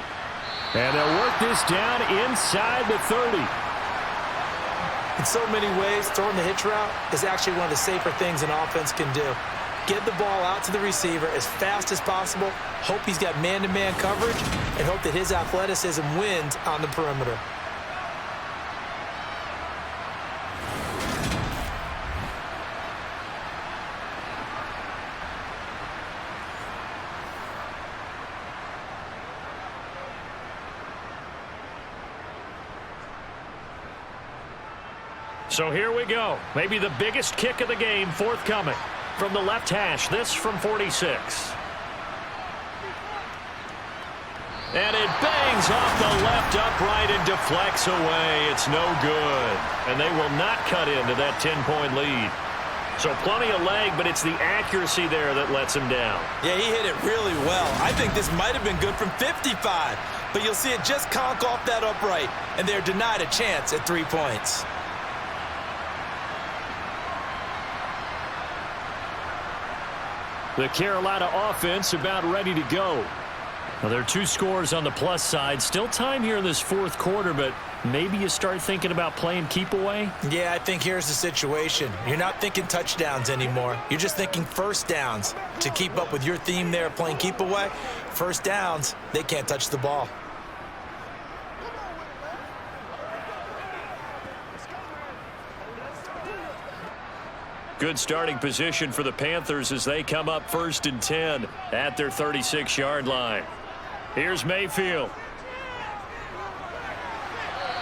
B: And they'll work this down inside the 30.
E: In so many ways, throwing the hitch route is actually one of the safer things an offense can do. Get the ball out to the receiver as fast as possible, hope he's got man-to-man coverage, and hope that his athleticism wins on the perimeter.
B: So here we go. Maybe the biggest kick of the game forthcoming. From the left hash, this from 46. And it bangs off the left upright and deflects away. It's no good. And they will not cut into that 10-point lead. So plenty of leg, but it's the accuracy there that lets him down.
E: Yeah, he hit it really well. I think this might have been good from 55. But you'll see it just conk off that upright, and they're denied a chance at 3 points.
B: The Carolina offense about ready to go. Now, there are 2 scores on the plus side. Still time here in this 4th quarter, but maybe you start thinking about playing keep away?
E: Yeah, I think here's the situation. You're not thinking touchdowns anymore. You're just thinking first downs. To keep up with your theme there of playing keep away, first downs, they can't touch the ball.
B: Good starting position for the Panthers as they come up 1st and 10 at their 36-yard line. Here's Mayfield.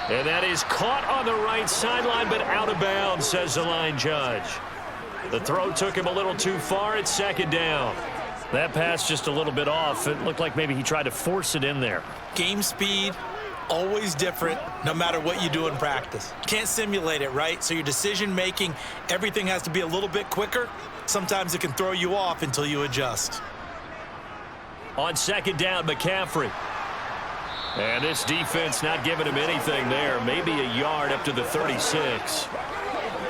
B: And that is caught on the right sideline, but out of bounds, says the line judge. The throw took him a little too far. It's 2nd down. That pass just a little bit off. It looked like maybe he tried to force it in there.
E: Game speed, always different, no matter what you do in practice. Can't simulate it, right? So your decision-making, everything has to be a little bit quicker. Sometimes it can throw you off until you adjust.
B: On 2nd down, McCaffrey. And this defense not giving him anything there. Maybe a yard up to the 36.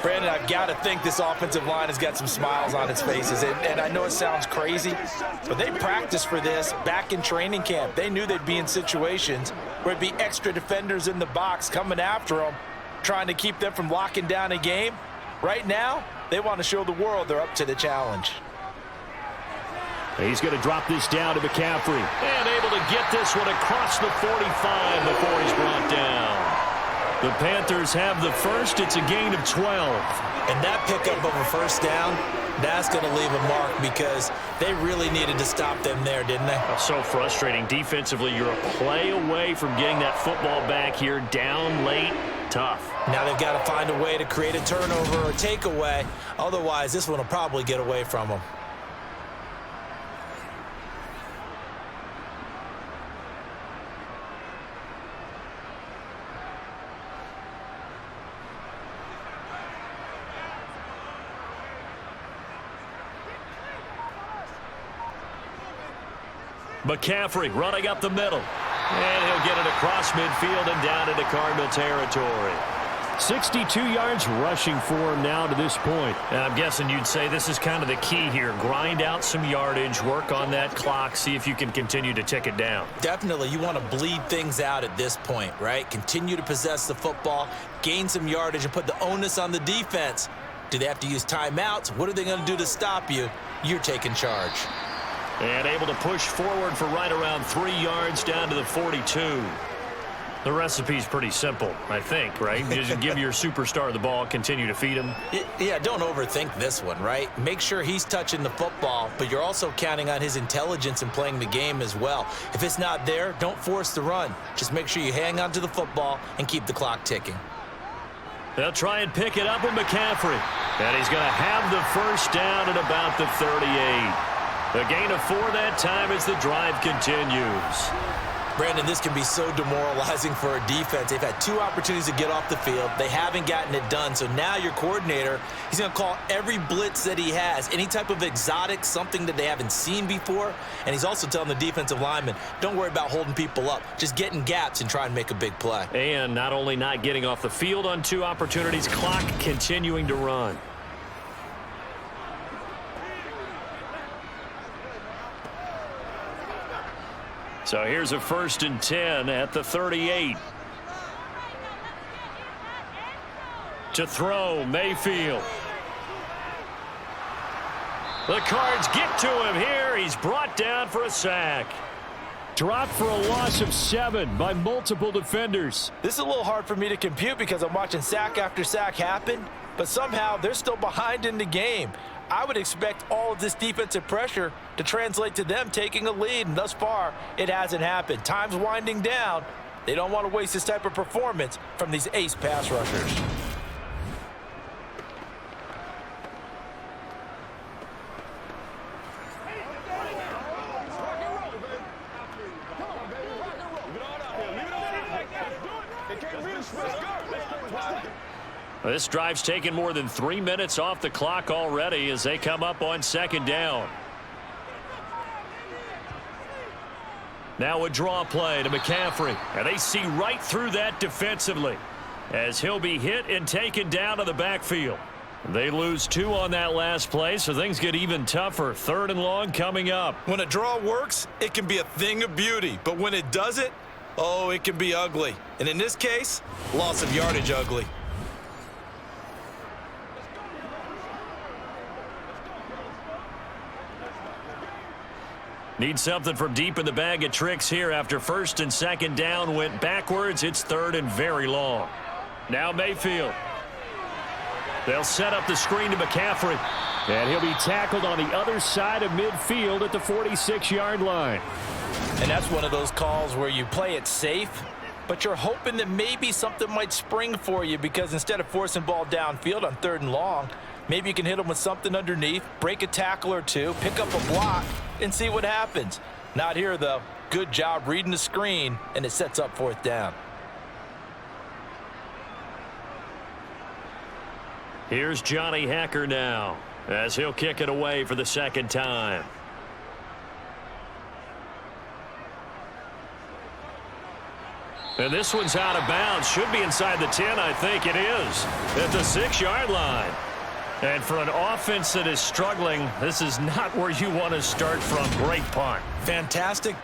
C: Brandon, I've got to think this offensive line has got some smiles on its faces. And I know it sounds crazy, but they practiced for this back in training camp. They knew they'd be in situations where it'd be extra defenders in the box coming after them, trying to keep them from locking down a game. Right now, they want to show the world they're up to the challenge.
B: He's going to drop this down to McCaffrey. And able to get this one across the 45 before he's brought down. The Panthers have the first. It's a gain of 12.
E: And that pickup of a first down That's going to leave a mark because they really needed to stop them there, didn't they?
B: So frustrating. Defensively, you're a play away from getting that football back here. Down late, tough.
E: Now they've got to find a way to create a turnover or takeaway. Otherwise, this one will probably get away from them.
B: McCaffrey running up the middle. And he'll get it across midfield and down into Cardinal territory. 62 yards rushing for him now to this point. And I'm guessing you'd say this is kind of the key here. Grind out some yardage, work on that clock, see if you can continue to tick it down.
E: Definitely. You want to bleed things out at this point, right? Continue to possess the football, gain some yardage, and put the onus on the defense. Do they have to use timeouts? What are they going to do to stop you? You're taking charge.
B: And able to push forward for right around 3 yards down to the 42. The recipe's pretty simple, I think, right? Just give your superstar the ball, continue to feed him.
E: Yeah, don't overthink this one, right? Make sure he's touching the football, but you're also counting on his intelligence in playing the game as well. If it's not there, don't force the run. Just make sure you hang on to the football and keep the clock ticking.
B: They'll try and pick it up with McCaffrey. And he's going to have the first down at about the 38. A gain of 4 that time as the drive continues.
E: Brandon, this can be so demoralizing for a defense. They've had 2 opportunities to get off the field. They haven't gotten it done. So now your coordinator, he's going to call every blitz that he has, any type of exotic, something that they haven't seen before. And he's also telling the defensive lineman, don't worry about holding people up. Just get in gaps and try and make a big play.
B: And not only not getting off the field on 2 opportunities, clock continuing to run. So here's a 1st and 10 at the 38. To throw, Mayfield. The Cards get to him here. He's brought down for a sack. Dropped for a loss of 7 by multiple defenders.
E: This is a little hard for me to compute because I'm watching sack after sack happen, but somehow they're still behind in the game. I would expect all of this defensive pressure to translate to them taking a lead, and thus far, it hasn't happened. Time's winding down. They don't want to waste this type of performance from these ace pass rushers.
B: This drive's taken more than 3 minutes off the clock already as they come up on 2nd down. Now a draw play to McCaffrey. And they see right through that defensively as he'll be hit and taken down to the backfield. They lose 2 on that last play, so things get even tougher. 3rd and long coming up.
C: When a draw works, it can be a thing of beauty. But when it doesn't, oh, it can be ugly. And in this case, loss of yardage ugly.
B: Need something from deep in the bag of tricks here after 1st and 2nd down went backwards. It's 3rd and very long. Now Mayfield. They'll set up the screen to McCaffrey. And he'll be tackled on the other side of midfield at the 46-yard line.
E: And that's one of those calls where you play it safe, but you're hoping that maybe something might spring for you because instead of forcing ball downfield on 3rd and long, maybe you can hit them with something underneath, break a tackle or 2, pick up a block, and see what happens. Not here, though. Good job reading the screen, and it sets up 4th down.
B: Here's Johnny Hacker now as he'll kick it away for the 2nd time. And this one's out of bounds. Should be inside the 10, I think it is. At the 6-yard line. And for an offense that is struggling, this is not where you want to start from. Great punt.
E: Fantastic.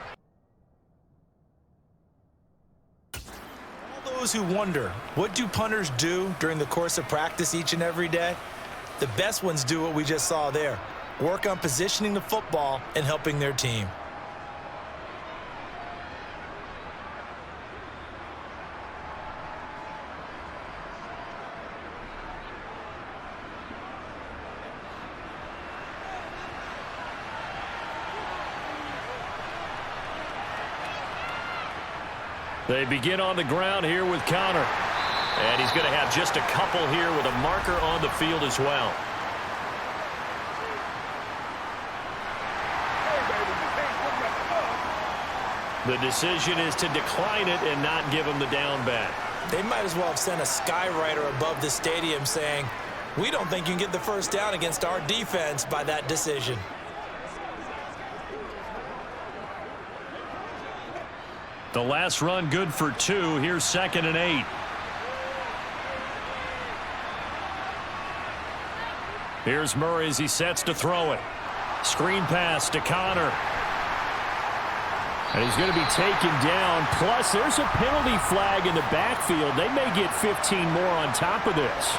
E: All those who wonder, what do punters do during the course of practice each and every day? The best ones do what we just saw there. Work on positioning the football and helping their team.
B: They begin on the ground here with Connor. And he's going to have just a couple here with a marker on the field as well. The decision is to decline it and not give him the down back.
E: They might as well have sent a skywriter above the stadium saying, we don't think you can get the first down against our defense by that decision.
B: The last run good for 2. Here's 2nd and 8. Here's Murray as he sets to throw it. Screen pass to Connor. And he's going to be taken down. Plus, there's a penalty flag in the backfield. They may get 15 more on top of this.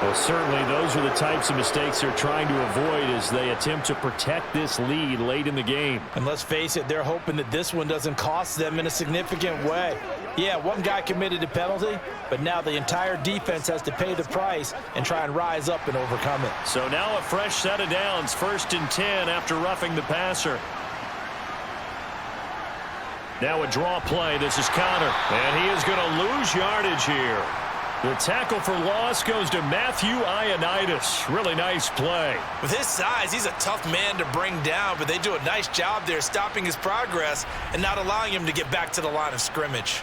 B: Well, certainly those are the types of mistakes they're trying to avoid as they attempt to protect this lead late in the game.
E: And let's face it, they're hoping that this one doesn't cost them in a significant way. Yeah, one guy committed a penalty, but now the entire defense has to pay the price and try and rise up and overcome it.
B: So now a fresh set of downs, 1st and 10 after roughing the passer. Now a draw play. This is Connor, and he is going to lose yardage here. The tackle for loss goes to Matthew Ioannidis. Really nice play.
E: With his size, he's a tough man to bring down, but they do a nice job there stopping his progress and not allowing him to get back to the line of scrimmage.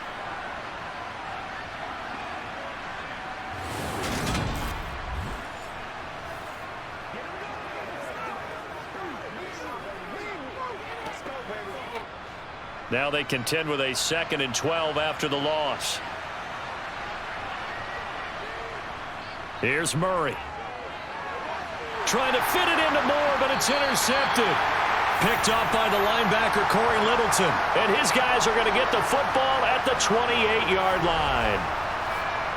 B: Now they contend with a 2nd and 12 after the loss. Here's Murray. Trying to fit it into Moore, but it's intercepted. Picked off by the linebacker, Corey Littleton. And his guys are going to get the football at the 28-yard line.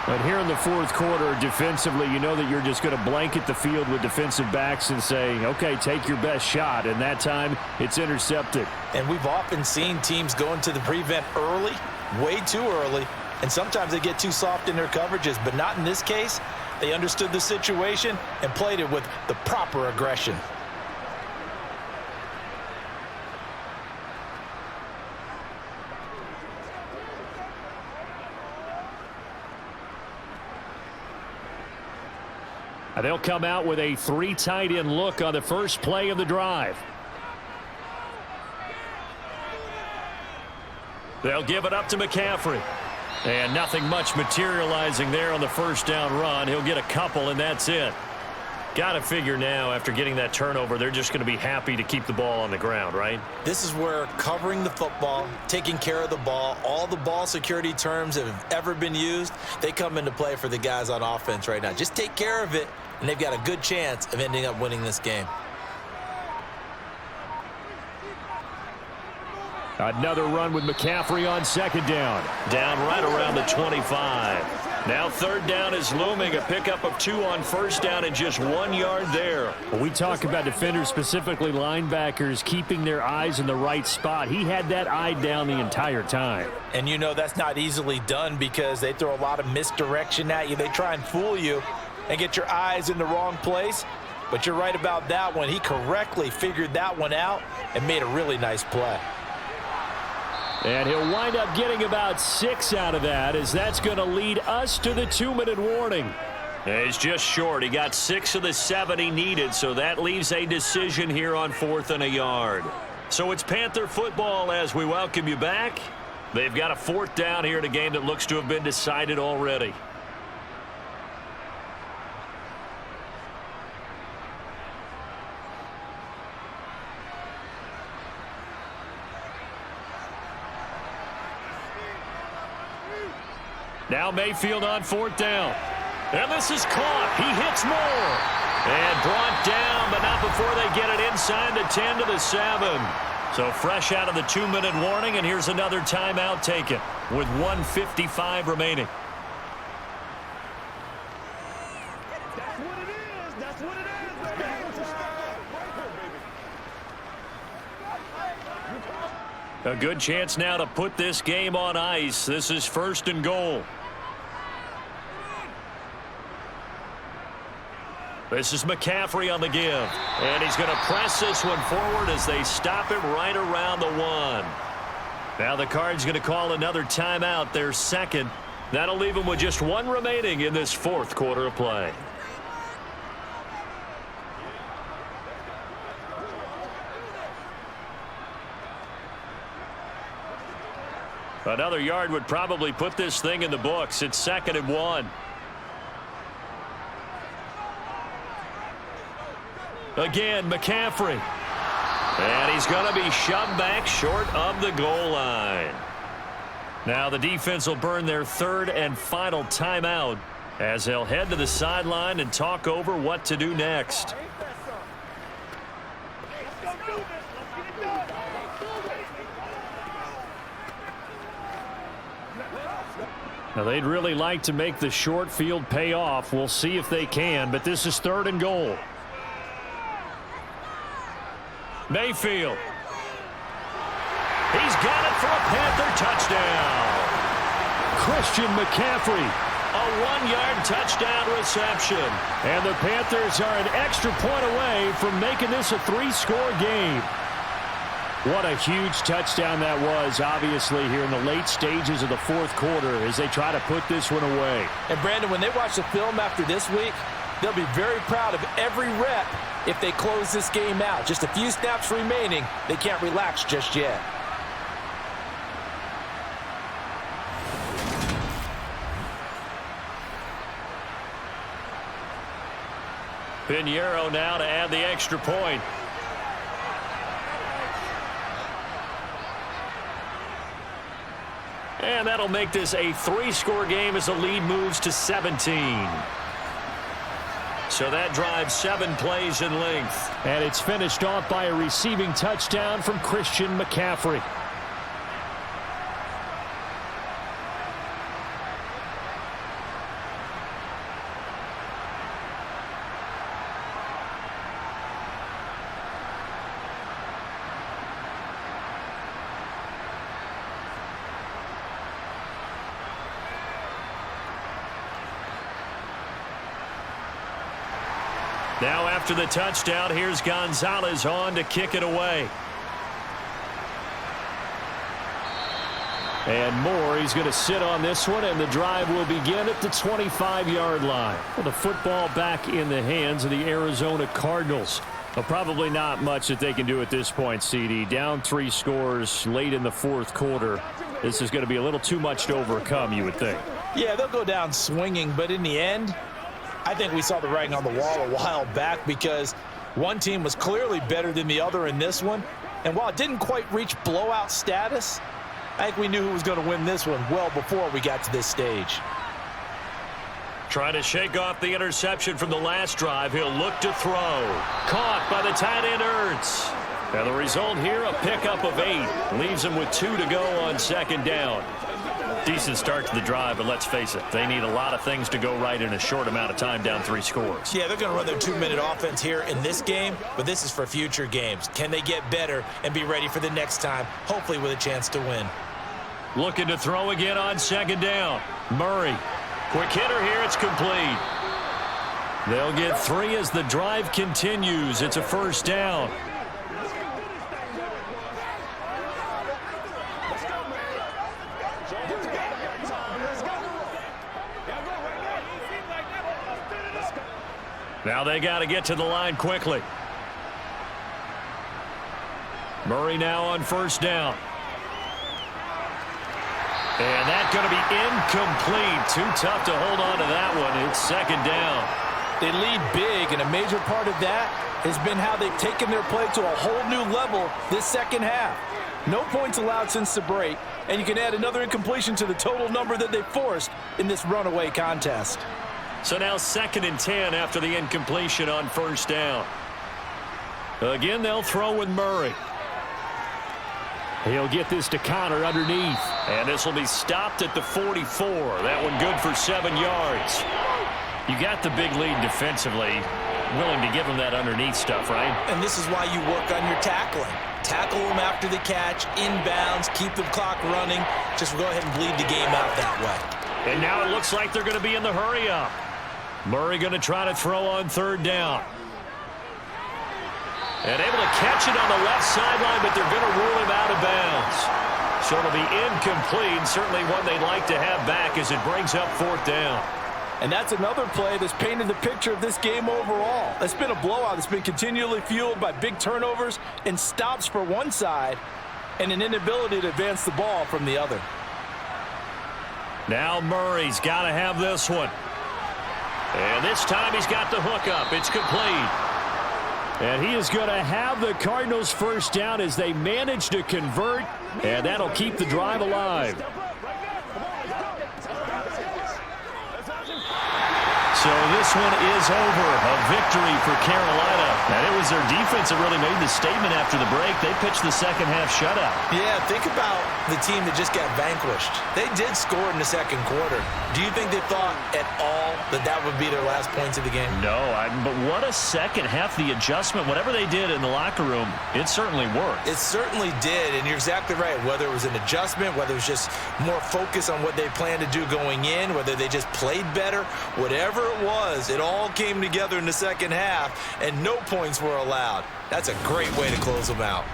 B: But here in the 4th quarter, defensively, you know that you're just going to blanket the field with defensive backs and say, okay, take your best shot. And that time, it's intercepted.
E: And we've often seen teams go into the prevent early, way too early, and sometimes they get too soft in their coverages, but not in this case. They understood the situation and played it with the proper aggression.
B: And they'll come out with a 3 tight end look on the first play of the drive. They'll give it up to McCaffrey. And nothing much materializing there on the first down run. He'll get a couple, and that's it. Got to figure now, after getting that turnover, they're just going to be happy to keep the ball on the ground, right?
E: This is where covering the football, taking care of the ball, all the ball security terms that have ever been used, they come into play for the guys on offense right now. Just take care of it, and they've got a good chance of ending up winning this game.
B: Another run with McCaffrey on 2nd down. Down right around the 25. Now 3rd down is looming. A pickup of 2 on 1st down and just 1 yard there. When we talk about defenders, specifically linebackers, keeping their eyes in the right spot. He had that eye down the entire time.
E: And you know that's not easily done because they throw a lot of misdirection at you. They try and fool you and get your eyes in the wrong place. But you're right about that one. He correctly figured that one out and made a really nice play.
B: And he'll wind up getting about 6 out of that, as that's going to lead us to the 2-minute warning. He's just short. He got 6 of the 7 he needed, so that leaves a decision here on 4th and a yard. So it's Panther football as we welcome you back. They've got a 4th down here in a game that looks to have been decided already. Now Mayfield on 4th down. And this is caught. He hits Moore. And brought down, but not before they get it inside the 10 to the 7. So fresh out of the 2-minute warning, and here's another timeout taken with 1:55 remaining.
F: That's what it is. That's what it is, baby.
B: A good chance now to put this game on ice. This is 1st and goal. This is McCaffrey on the give. And he's going to press this one forward as they stop him right around the 1. Now the Cards going to call another timeout, their second. That'll leave them with just 1 remaining in this fourth quarter of play. Another yard would probably put this thing in the books. It's 2nd and 1. Again, McCaffrey. And he's going to be shoved back short of the goal line. Now the defense will burn their 3rd and final timeout as they'll head to the sideline and talk over what to do next. Now they'd really like to make the short field pay off. We'll see if they can, but this is 3rd and goal. Mayfield. He's got it for a Panther touchdown. Christian McCaffrey, a 1-yard touchdown reception. And the Panthers are an extra point away from making this a 3-score game. What a huge touchdown that was, obviously, here in the late stages of the fourth quarter as they try to put this one away.
E: And, Brandon, when they watch the film after this week, they'll be very proud of every rep if they close this game out. Just a few snaps remaining. They can't relax just yet.
B: Pinheiro now to add the extra point. And that'll make this a 3-score game as the lead moves to 17. So that drives 7 plays in length. And it's finished off by a receiving touchdown from Christian McCaffrey. Now after the touchdown, here's Gonzalez on to kick it away. And Moore, he's going to sit on this one, and the drive will begin at the 25-yard line. Well, the football back in the hands of the Arizona Cardinals. Well, probably not much that they can do at this point, CD. Down 3 scores late in the fourth quarter. This is going to be a little too much to overcome, you would think.
E: Yeah, they'll go down swinging, but in the end, I think we saw the writing on the wall a while back because one team was clearly better than the other in this one. And while it didn't quite reach blowout status, I think we knew who was going to win this one well before we got to this stage.
B: Trying to shake off the interception from the last drive. He'll look to throw. Caught by the tight end Ertz. And the result here, a pickup of 8. Leaves him with 2 to go on 2nd down. Decent start to the drive, but let's face it, they need a lot of things to go right in a short amount of time, down 3 scores.
E: Yeah, they're going to run their 2-minute offense here in this game, but this is for future games. Can they get better and be ready for the next time, hopefully with a chance to win?
B: Looking to throw again on 2nd down. Murray. Quick hitter here, it's complete. They'll get 3 as the drive continues. It's a 1st down. Now they got to get to the line quickly. Murray now on 1st down. And that's going to be incomplete. Too tough to hold on to that one. It's 2nd down.
E: They lead big, and a major part of that has been how they've taken their play to a whole new level this second half. No points allowed since the break, and you can add another incompletion to the total number that they forced in this runaway contest.
B: So now 2nd and 10 after the incompletion on 1st down. Again, they'll throw with Murray. He'll get this to Connor underneath. And this will be stopped at the 44. That one good for 7 yards. You got the big lead defensively. Willing to give them that underneath stuff, right?
E: And this is why you work on your tackling. Tackle them after the catch, inbounds, keep the clock running. Just go ahead and bleed the game out that way.
B: And now it looks like they're going to be in the hurry-up. Murray going to try to throw on third down. And able to catch it on the left sideline, but they're going to rule him out of bounds. So it'll be incomplete, certainly one they'd like to have back as it brings up fourth down.
G: And that's another play that's painted the picture of this game overall. It's been a blowout. It's been continually fueled by big turnovers and stops for one side and an inability to advance the ball from the other.
B: Now Murray's got to have this one. And this time he's got the hook up. It's complete. And he is going to have the Cardinals first down as they manage to convert. And that'll keep the drive alive. So this one is over. A victory for Carolina. And it was their defense that really made the statement after the break. They pitched the second half shutout.
E: Yeah, think about the team that just got vanquished. They did score in the second quarter. Do you think they thought at all that that would be their last points of the game?
B: No, but what a second half. The adjustment, whatever they did in the locker room, it certainly worked.
E: It certainly did, and you're exactly right. Whether it was an adjustment, whether it was just more focus on what they planned to do going in, whether they just played better, whatever it was, it all came together in the second half, and no points were allowed. That's a great way to close them out.